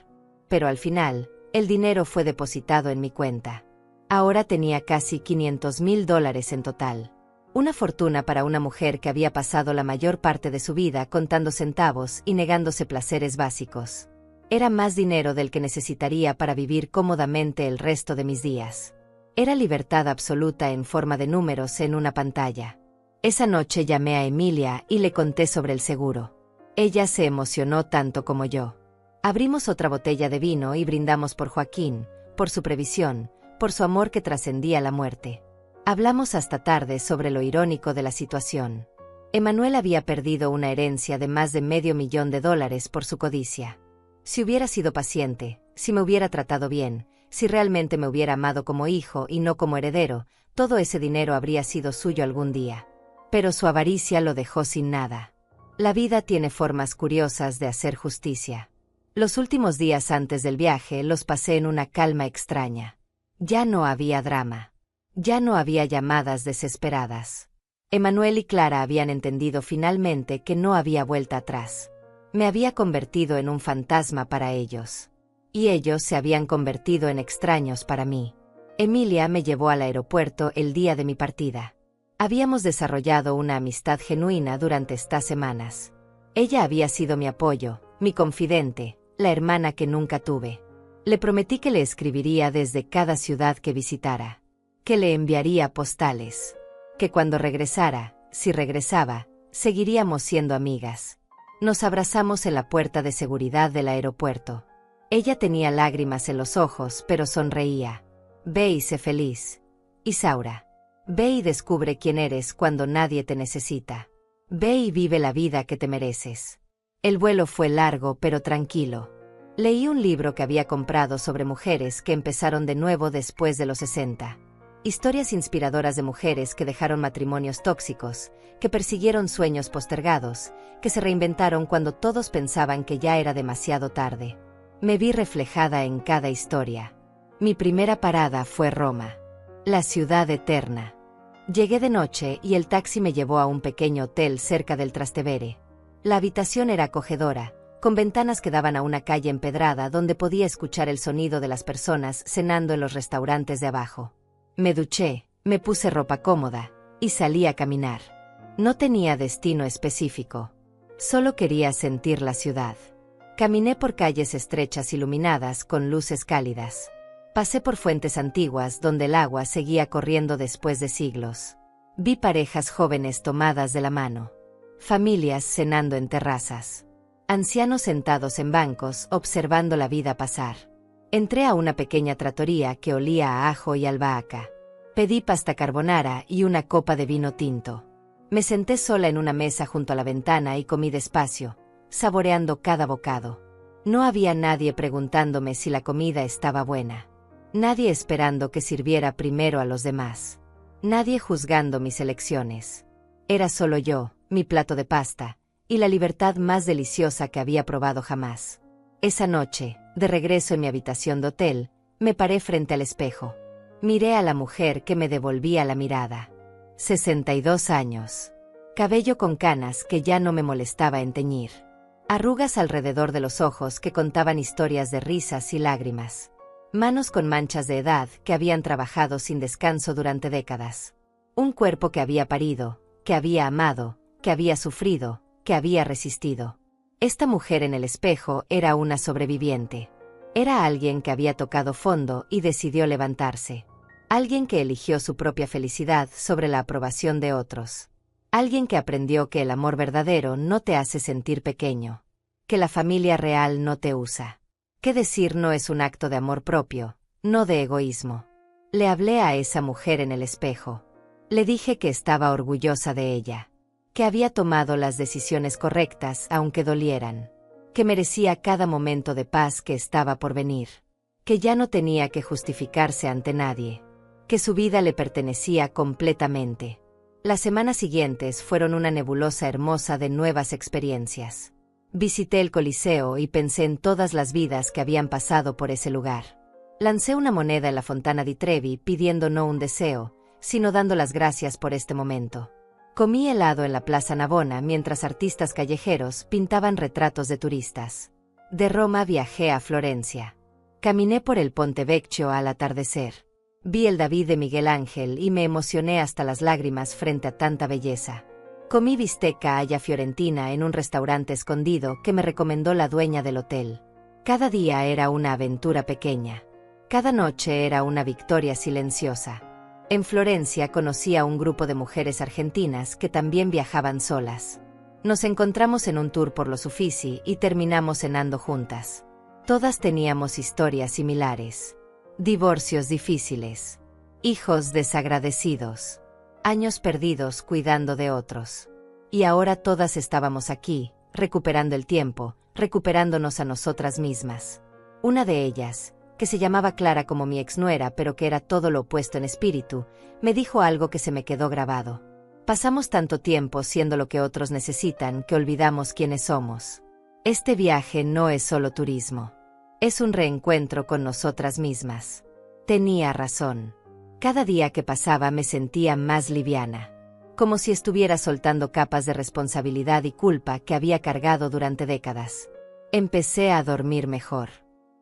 Pero al final, el dinero fue depositado en mi cuenta. Ahora tenía casi $500.000 en total. Una fortuna para una mujer que había pasado la mayor parte de su vida contando centavos y negándose placeres básicos. Era más dinero del que necesitaría para vivir cómodamente el resto de mis días. Era libertad absoluta en forma de números en una pantalla. Esa noche llamé a Emilia y le conté sobre el seguro. Ella se emocionó tanto como yo. Abrimos otra botella de vino y brindamos por Joaquín, por su previsión, por su amor que trascendía la muerte. Hablamos hasta tarde sobre lo irónico de la situación. Emanuel había perdido una herencia de más de $500.000 por su codicia. Si hubiera sido paciente, si me hubiera tratado bien, si realmente me hubiera amado como hijo y no como heredero, todo ese dinero habría sido suyo algún día. Pero su avaricia lo dejó sin nada. La vida tiene formas curiosas de hacer justicia. Los últimos días antes del viaje los pasé en una calma extraña. Ya no había drama. Ya no había llamadas desesperadas. Emanuel y Clara habían entendido finalmente que no había vuelta atrás. Me había convertido en un fantasma para ellos. Y ellos se habían convertido en extraños para mí. Emilia me llevó al aeropuerto el día de mi partida. Habíamos desarrollado una amistad genuina durante estas semanas. Ella había sido mi apoyo, mi confidente, la hermana que nunca tuve. Le prometí que le escribiría desde cada ciudad que visitara. Que le enviaría postales. Que cuando regresara, si regresaba, seguiríamos siendo amigas. Nos abrazamos en la puerta de seguridad del aeropuerto. Ella tenía lágrimas en los ojos, pero sonreía. Ve y sé feliz. Isaura. Ve y descubre quién eres cuando nadie te necesita. Ve y vive la vida que te mereces. El vuelo fue largo pero tranquilo. Leí un libro que había comprado sobre mujeres que empezaron de nuevo después de los 60. Historias inspiradoras de mujeres que dejaron matrimonios tóxicos, que persiguieron sueños postergados, que se reinventaron cuando todos pensaban que ya era demasiado tarde. Me vi reflejada en cada historia. Mi primera parada fue Roma. La ciudad eterna. Llegué de noche y el taxi me llevó a un pequeño hotel cerca del Trastevere. La habitación era acogedora, con ventanas que daban a una calle empedrada donde podía escuchar el sonido de las personas cenando en los restaurantes de abajo. Me duché, me puse ropa cómoda, y salí a caminar. No tenía destino específico. Solo quería sentir la ciudad. Caminé por calles estrechas iluminadas con luces cálidas. Pasé por fuentes antiguas donde el agua seguía corriendo después de siglos. Vi parejas jóvenes tomadas de la mano. Familias cenando en terrazas. Ancianos sentados en bancos observando la vida pasar. Entré a una pequeña trattoria que olía a ajo y albahaca. Pedí pasta carbonara y una copa de vino tinto. Me senté sola en una mesa junto a la ventana y comí despacio, saboreando cada bocado. No había nadie preguntándome si la comida estaba buena. Nadie esperando que sirviera primero a los demás. Nadie juzgando mis elecciones. Era solo yo, mi plato de pasta, y la libertad más deliciosa que había probado jamás. Esa noche, de regreso en mi habitación de hotel, me paré frente al espejo. Miré a la mujer que me devolvía la mirada. 62 años. Cabello con canas que ya no me molestaba en teñir. Arrugas alrededor de los ojos que contaban historias de risas y lágrimas. Manos con manchas de edad que habían trabajado sin descanso durante décadas. Un cuerpo que había parido, que había amado, que había sufrido, que había resistido. Esta mujer en el espejo era una sobreviviente. Era alguien que había tocado fondo y decidió levantarse. Alguien que eligió su propia felicidad sobre la aprobación de otros. Alguien que aprendió que el amor verdadero no te hace sentir pequeño. Que la familia real no te usa. Que decir no es un acto de amor propio, no de egoísmo. Le hablé a esa mujer en el espejo. Le dije que estaba orgullosa de ella. Que había tomado las decisiones correctas aunque dolieran. Que merecía cada momento de paz que estaba por venir. que ya no tenía que justificarse ante nadie, que su vida le pertenecía completamente. Las semanas siguientes fueron una nebulosa hermosa de nuevas experiencias. Visité el Coliseo y pensé en todas las vidas que habían pasado por ese lugar. Lancé una moneda en la Fontana di Trevi pidiendo no un deseo, sino dando las gracias por este momento. Comí helado en la Plaza Navona mientras artistas callejeros pintaban retratos de turistas. De Roma viajé a Florencia. Caminé por el Ponte Vecchio al atardecer. Vi el David de Miguel Ángel y me emocioné hasta las lágrimas frente a tanta belleza. Comí bistecca alla fiorentina en un restaurante escondido que me recomendó la dueña del hotel. Cada día era una aventura pequeña. Cada noche era una victoria silenciosa. En Florencia conocí a un grupo de mujeres argentinas que también viajaban solas. Nos encontramos en un tour por los Uffizi y terminamos cenando juntas. Todas teníamos historias similares. Divorcios difíciles. Hijos desagradecidos. Años perdidos cuidando de otros. Y ahora todas estábamos aquí, recuperando el tiempo, recuperándonos a nosotras mismas. Una de ellas, que se llamaba Clara como mi exnuera pero que era todo lo opuesto en espíritu, me dijo algo que se me quedó grabado. Pasamos tanto tiempo siendo lo que otros necesitan que olvidamos quiénes somos. Este viaje no es solo turismo. Es un reencuentro con nosotras mismas. Tenía razón. Cada día que pasaba me sentía más liviana. Como si estuviera soltando capas de responsabilidad y culpa que había cargado durante décadas. Empecé a dormir mejor.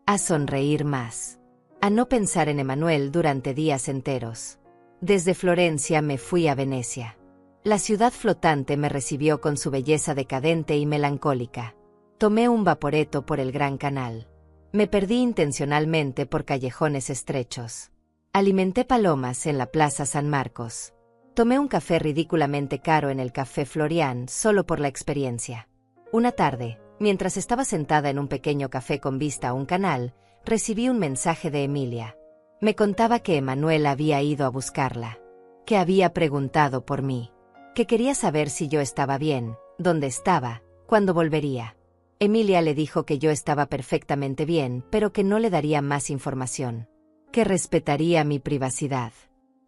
A sonreír más. A no pensar en Emanuel durante días enteros. Desde Florencia me fui a Venecia. La ciudad flotante me recibió con su belleza decadente y melancólica. Tomé un vaporetto por el Gran Canal. Me perdí intencionalmente por callejones estrechos. Alimenté palomas en la Plaza San Marcos. Tomé un café ridículamente caro en el Café Florian solo por la experiencia. Una tarde, mientras estaba sentada en un pequeño café con vista a un canal, recibí un mensaje de Emilia. Me contaba que Emanuel había ido a buscarla, que había preguntado por mí, que quería saber si yo estaba bien, dónde estaba, cuándo volvería. Emilia le dijo que yo estaba perfectamente bien, pero que no le daría más información, que respetaría mi privacidad.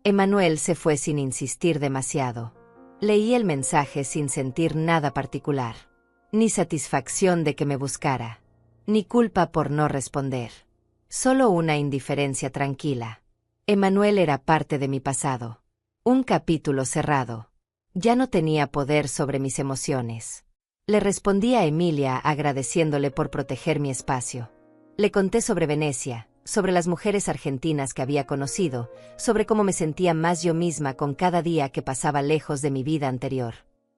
Emanuel se fue sin insistir demasiado. Leí el mensaje sin sentir nada particular. Ni satisfacción de que me buscara, ni culpa por no responder. Solo una indiferencia tranquila. Emanuel era parte de mi pasado. Un capítulo cerrado. Ya no tenía poder sobre mis emociones. Le respondí a Emilia agradeciéndole por proteger mi espacio. Le conté sobre Venecia, sobre las mujeres argentinas que había conocido, sobre cómo me sentía más yo misma con cada día que pasaba lejos de mi vida anterior.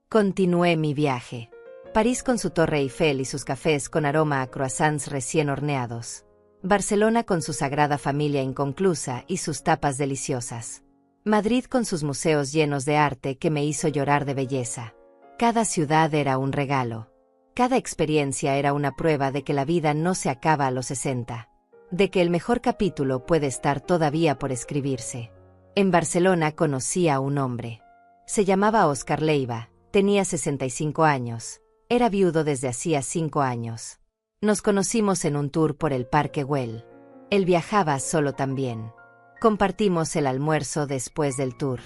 Continué mi viaje. París con su Torre Eiffel y sus cafés con aroma a croissants recién horneados. Barcelona con su Sagrada Familia inconclusa y sus tapas deliciosas. Madrid con sus museos llenos de arte que me hizo llorar de belleza. Cada ciudad era un regalo. Cada experiencia era una prueba de que la vida no se acaba a los 60. De que el mejor capítulo puede estar todavía por escribirse. En Barcelona conocí a un hombre. Se llamaba Óscar Leiva, tenía 65 años. Era viudo desde hacía 5 años. Nos conocimos en un tour por el Parque Güell. Él viajaba solo también. Compartimos el almuerzo después del tour.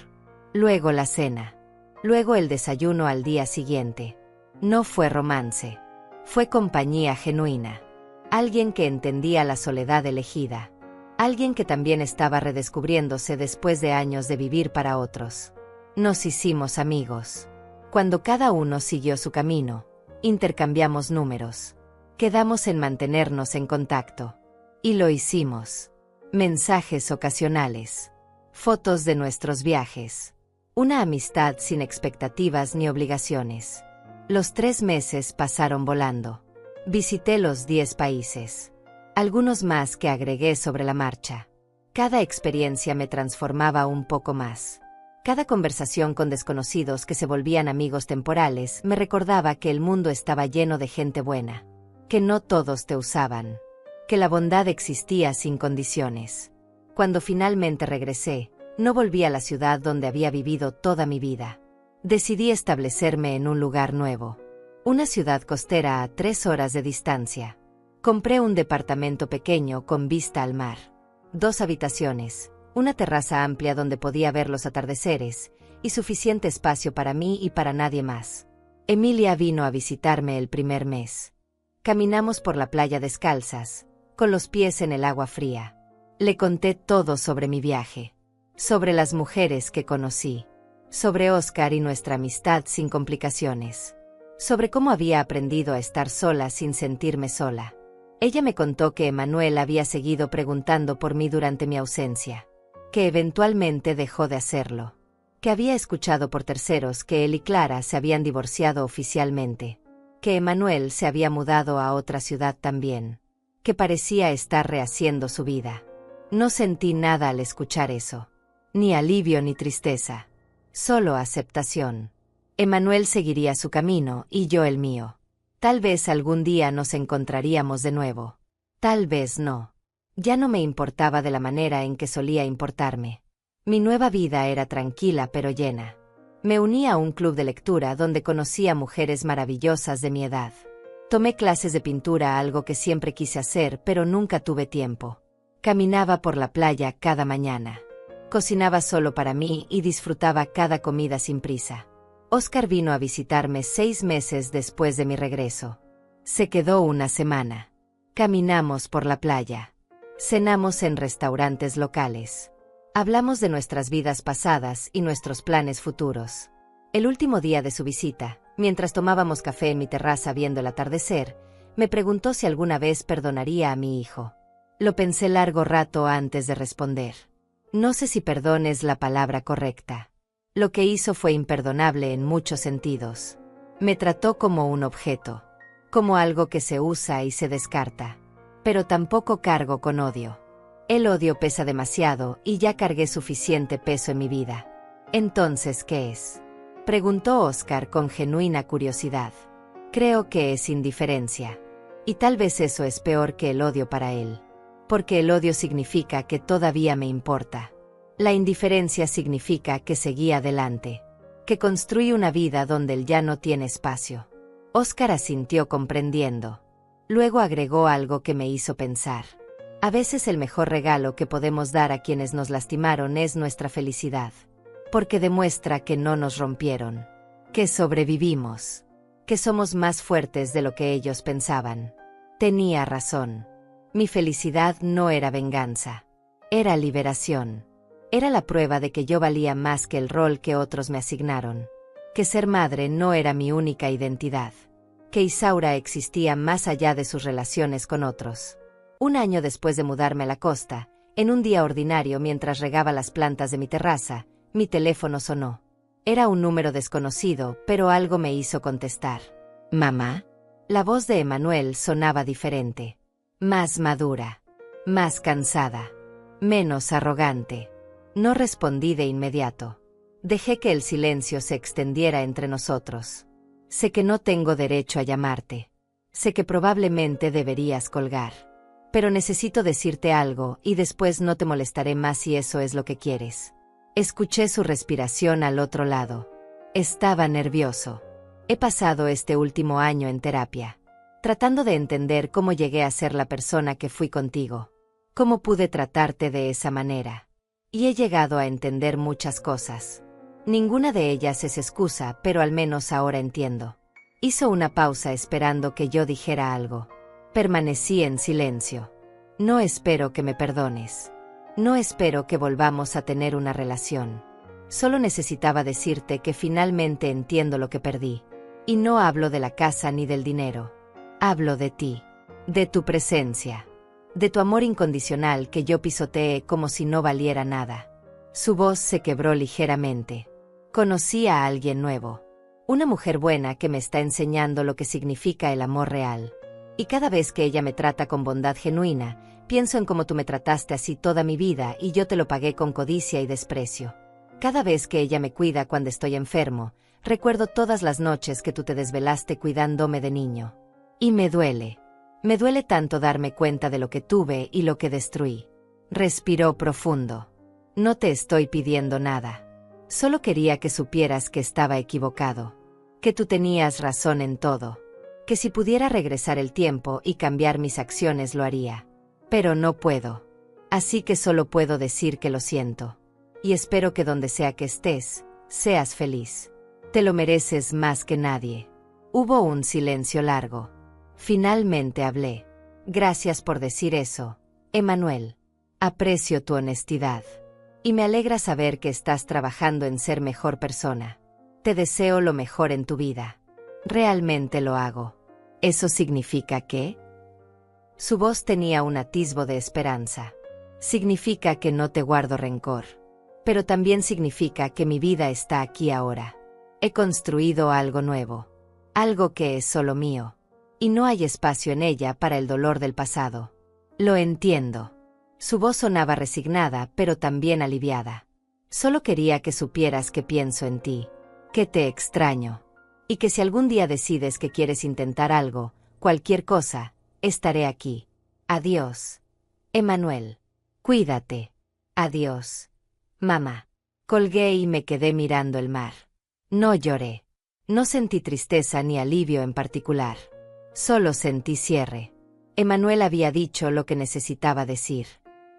Luego la cena. Luego el desayuno al día siguiente. No fue romance. Fue compañía genuina. Alguien que entendía la soledad elegida. Alguien que también estaba redescubriéndose después de años de vivir para otros. Nos hicimos amigos. Cuando cada uno siguió su camino, intercambiamos números. Quedamos en mantenernos en contacto. Y lo hicimos. Mensajes ocasionales. Fotos de nuestros viajes. Una amistad sin expectativas ni obligaciones. Los 3 meses pasaron volando. Visité los 10 países. Algunos más que agregué sobre la marcha. Cada experiencia me transformaba un poco más. Cada conversación con desconocidos que se volvían amigos temporales me recordaba que el mundo estaba lleno de gente buena. Que no todos te usaban. Que la bondad existía sin condiciones. Cuando finalmente regresé, no volví a la ciudad donde había vivido toda mi vida. Decidí establecerme en un lugar nuevo. Una ciudad costera a 3 horas de distancia. Compré un departamento pequeño con vista al mar. 2 habitaciones, una terraza amplia donde podía ver los atardeceres, y suficiente espacio para mí y para nadie más. Emilia vino a visitarme el primer mes. Caminamos por la playa descalzas, con los pies en el agua fría. Le conté todo sobre mi viaje, sobre las mujeres que conocí, sobre Oscar y nuestra amistad sin complicaciones, sobre cómo había aprendido a estar sola sin sentirme sola. Ella me contó que Emanuel había seguido preguntando por mí durante mi ausencia, que eventualmente dejó de hacerlo, que había escuchado por terceros que él y Clara se habían divorciado oficialmente, que Emanuel se había mudado a otra ciudad también, que parecía estar rehaciendo su vida. No sentí nada al escuchar eso, ni alivio ni tristeza, solo aceptación. Emanuel seguiría su camino y yo el mío. Tal vez algún día nos encontraríamos de nuevo. Tal vez no. Ya no me importaba de la manera en que solía importarme. Mi nueva vida era tranquila pero llena. Me uní a un club de lectura donde conocí a mujeres maravillosas de mi edad. Tomé clases de pintura, algo que siempre quise hacer pero nunca tuve tiempo. Caminaba por la playa cada mañana. Cocinaba solo para mí y disfrutaba cada comida sin prisa. Oscar vino a visitarme 6 meses después de mi regreso. Se quedó una semana. Caminamos por la playa. Cenamos en restaurantes locales. Hablamos de nuestras vidas pasadas y nuestros planes futuros. El último día de su visita, mientras tomábamos café en mi terraza viendo el atardecer, me preguntó si alguna vez perdonaría a mi hijo. Lo pensé largo rato antes de responder. No sé si perdón es la palabra correcta. Lo que hizo fue imperdonable en muchos sentidos. Me trató como un objeto, como algo que se usa y se descarta. Pero tampoco cargo con odio. El odio pesa demasiado y ya cargué suficiente peso en mi vida. Entonces, ¿qué es? Preguntó Oscar con genuina curiosidad. Creo que es indiferencia. Y tal vez eso es peor que el odio para él. Porque el odio significa que todavía me importa. La indiferencia significa que seguí adelante, que construí una vida donde él ya no tiene espacio. Oscar asintió comprendiendo. Luego agregó algo que me hizo pensar. A veces el mejor regalo que podemos dar a quienes nos lastimaron es nuestra felicidad. Porque demuestra que no nos rompieron, que sobrevivimos, que somos más fuertes de lo que ellos pensaban. Tenía razón. Mi felicidad no era venganza. Era liberación. Era la prueba de que yo valía más que el rol que otros me asignaron. Que ser madre no era mi única identidad. Que Isaura existía más allá de sus relaciones con otros. 1 año después de mudarme a la costa, en un día ordinario mientras regaba las plantas de mi terraza, mi teléfono sonó. Era un número desconocido, pero algo me hizo contestar. ¿Mamá? La voz de Emanuel sonaba diferente. Más madura. Más cansada. Menos arrogante. No respondí de inmediato. Dejé que el silencio se extendiera entre nosotros. Sé que no tengo derecho a llamarte. Sé que probablemente deberías colgar. Pero necesito decirte algo y después no te molestaré más si eso es lo que quieres. Escuché su respiración al otro lado. Estaba nervioso. He pasado este último año en terapia, tratando de entender cómo llegué a ser la persona que fui contigo. Cómo pude tratarte de esa manera. Y he llegado a entender muchas cosas. Ninguna de ellas es excusa, pero al menos ahora entiendo. Hizo una pausa esperando que yo dijera algo. Permanecí en silencio. No espero que me perdones. No espero que volvamos a tener una relación. Solo necesitaba decirte que finalmente entiendo lo que perdí. Y no hablo de la casa ni del dinero. Hablo de ti. De tu presencia. De tu amor incondicional que yo pisoteé como si no valiera nada. Su voz se quebró ligeramente. Conocí a alguien nuevo. Una mujer buena que me está enseñando lo que significa el amor real. Y cada vez que ella me trata con bondad genuina, pienso en cómo tú me trataste así toda mi vida y yo te lo pagué con codicia y desprecio. Cada vez que ella me cuida cuando estoy enfermo, recuerdo todas las noches que tú te desvelaste cuidándome de niño. Y me duele. Me duele tanto darme cuenta de lo que tuve y lo que destruí. Respiró profundo. No te estoy pidiendo nada. Solo quería que supieras que estaba equivocado. Que tú tenías razón en todo. que si pudiera regresar el tiempo y cambiar mis acciones lo haría. Pero no puedo. Así que solo puedo decir que lo siento. Y espero que donde sea que estés, seas feliz. Te lo mereces más que nadie. Hubo un silencio largo. Finalmente hablé. Gracias por decir eso, Emmanuel. Aprecio tu honestidad. Y me alegra saber que estás trabajando en ser mejor persona. Te deseo lo mejor en tu vida. Realmente lo hago. ¿Eso significa qué? Su voz tenía un atisbo de esperanza. Significa que no te guardo rencor. Pero también significa que mi vida está aquí ahora. He construido algo nuevo. Algo que es solo mío. Y no hay espacio en ella para el dolor del pasado. Lo entiendo. Su voz sonaba resignada, pero también aliviada. Solo quería que supieras que pienso en ti, que te extraño, y que si algún día decides que quieres intentar algo, cualquier cosa, estaré aquí. Adiós, Emmanuel. Cuídate. Adiós, mamá. Colgué y me quedé mirando el mar. No lloré. No sentí tristeza ni alivio en particular. Solo sentí cierre. Emmanuel había dicho lo que necesitaba decir.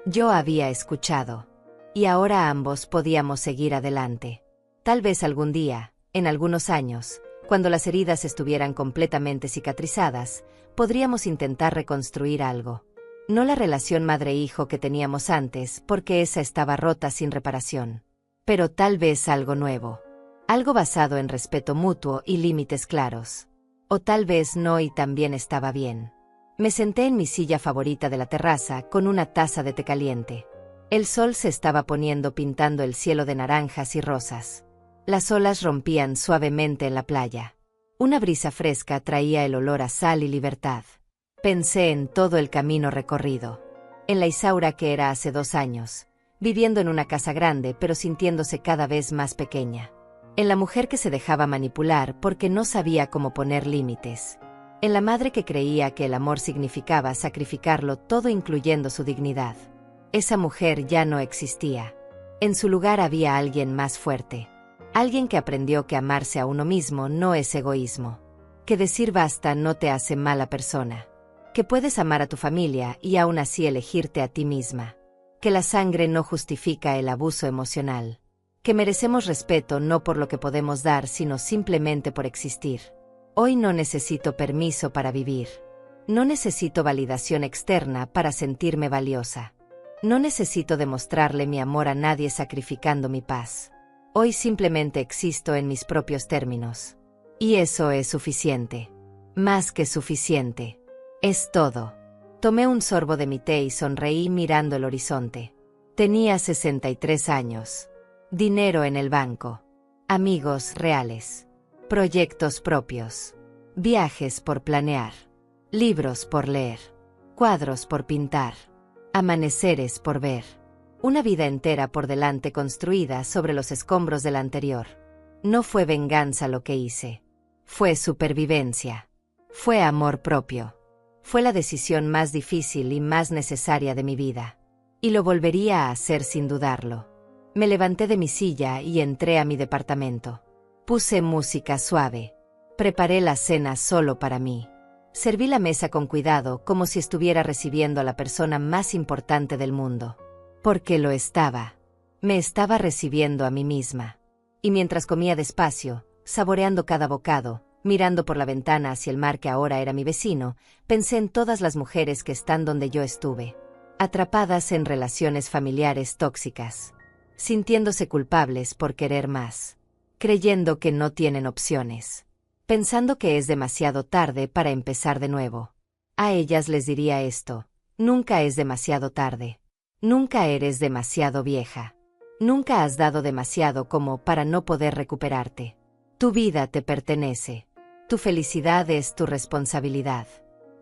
Yo había escuchado. Y ahora ambos podíamos seguir adelante. Tal vez algún día, en algunos años, cuando las heridas estuvieran completamente cicatrizadas, podríamos intentar reconstruir algo. No la relación madre-hijo que teníamos antes, porque esa estaba rota sin reparación. Pero tal vez algo nuevo. Algo basado en respeto mutuo y límites claros. O tal vez no y también estaba bien. Me senté en mi silla favorita de la terraza con una taza de té caliente. El sol se estaba poniendo pintando el cielo de naranjas y rosas. Las olas rompían suavemente en la playa. Una brisa fresca traía el olor a sal y libertad. Pensé en todo el camino recorrido. En la Isaura que era hace 2 años, viviendo en una casa grande pero sintiéndose cada vez más pequeña. En la mujer que se dejaba manipular porque no sabía cómo poner límites. En la madre que creía que el amor significaba sacrificarlo todo incluyendo su dignidad. Esa mujer ya no existía. En su lugar había alguien más fuerte. Alguien que aprendió que amarse a uno mismo no es egoísmo. Que decir basta no te hace mala persona. Que puedes amar a tu familia y aún así elegirte a ti misma. Que la sangre no justifica el abuso emocional. Que merecemos respeto no por lo que podemos dar sino simplemente por existir. Hoy no necesito permiso para vivir. No necesito validación externa para sentirme valiosa. No necesito demostrarle mi amor a nadie sacrificando mi paz. Hoy simplemente existo en mis propios términos. Y eso es suficiente. Más que suficiente. Es todo. Tomé un sorbo de mi té y sonreí mirando el horizonte. Tenía 63 años. Dinero en el banco. Amigos reales. Proyectos propios. Viajes por planear. Libros por leer. Cuadros por pintar. Amaneceres por ver. Una vida entera por delante construida sobre los escombros de la anterior. No fue venganza lo que hice. Fue supervivencia. Fue amor propio. Fue la decisión más difícil y más necesaria de mi vida. Y lo volvería a hacer sin dudarlo. Me levanté de mi silla y entré a mi departamento. Puse música suave. Preparé la cena solo para mí. Serví la mesa con cuidado como si estuviera recibiendo a la persona más importante del mundo. Porque lo estaba. Me estaba recibiendo a mí misma. Y mientras comía despacio, saboreando cada bocado, mirando por la ventana hacia el mar que ahora era mi vecino, pensé en todas las mujeres que están donde yo estuve. Atrapadas en relaciones familiares tóxicas. Sintiéndose culpables por querer más. Creyendo que no tienen opciones. Pensando que es demasiado tarde para empezar de nuevo. A ellas les diría esto: nunca es demasiado tarde. Nunca eres demasiado vieja. Nunca has dado demasiado como para no poder recuperarte. Tu vida te pertenece. Tu felicidad es tu responsabilidad.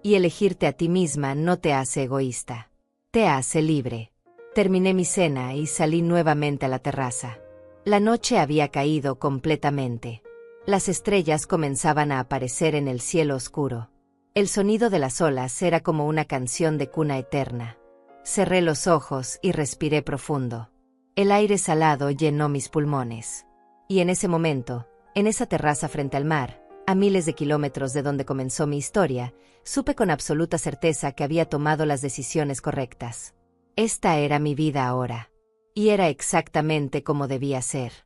Y elegirte a ti misma no te hace egoísta. Te hace libre. Terminé mi cena y salí nuevamente a la terraza. La noche había caído completamente. Las estrellas comenzaban a aparecer en el cielo oscuro. El sonido de las olas era como una canción de cuna eterna. Cerré los ojos y respiré profundo. El aire salado llenó mis pulmones. Y en ese momento, en esa terraza frente al mar, A miles de kilómetros de donde comenzó mi historia, supe con absoluta certeza que había tomado las decisiones correctas. Esta era mi vida ahora. Y era exactamente como debía ser.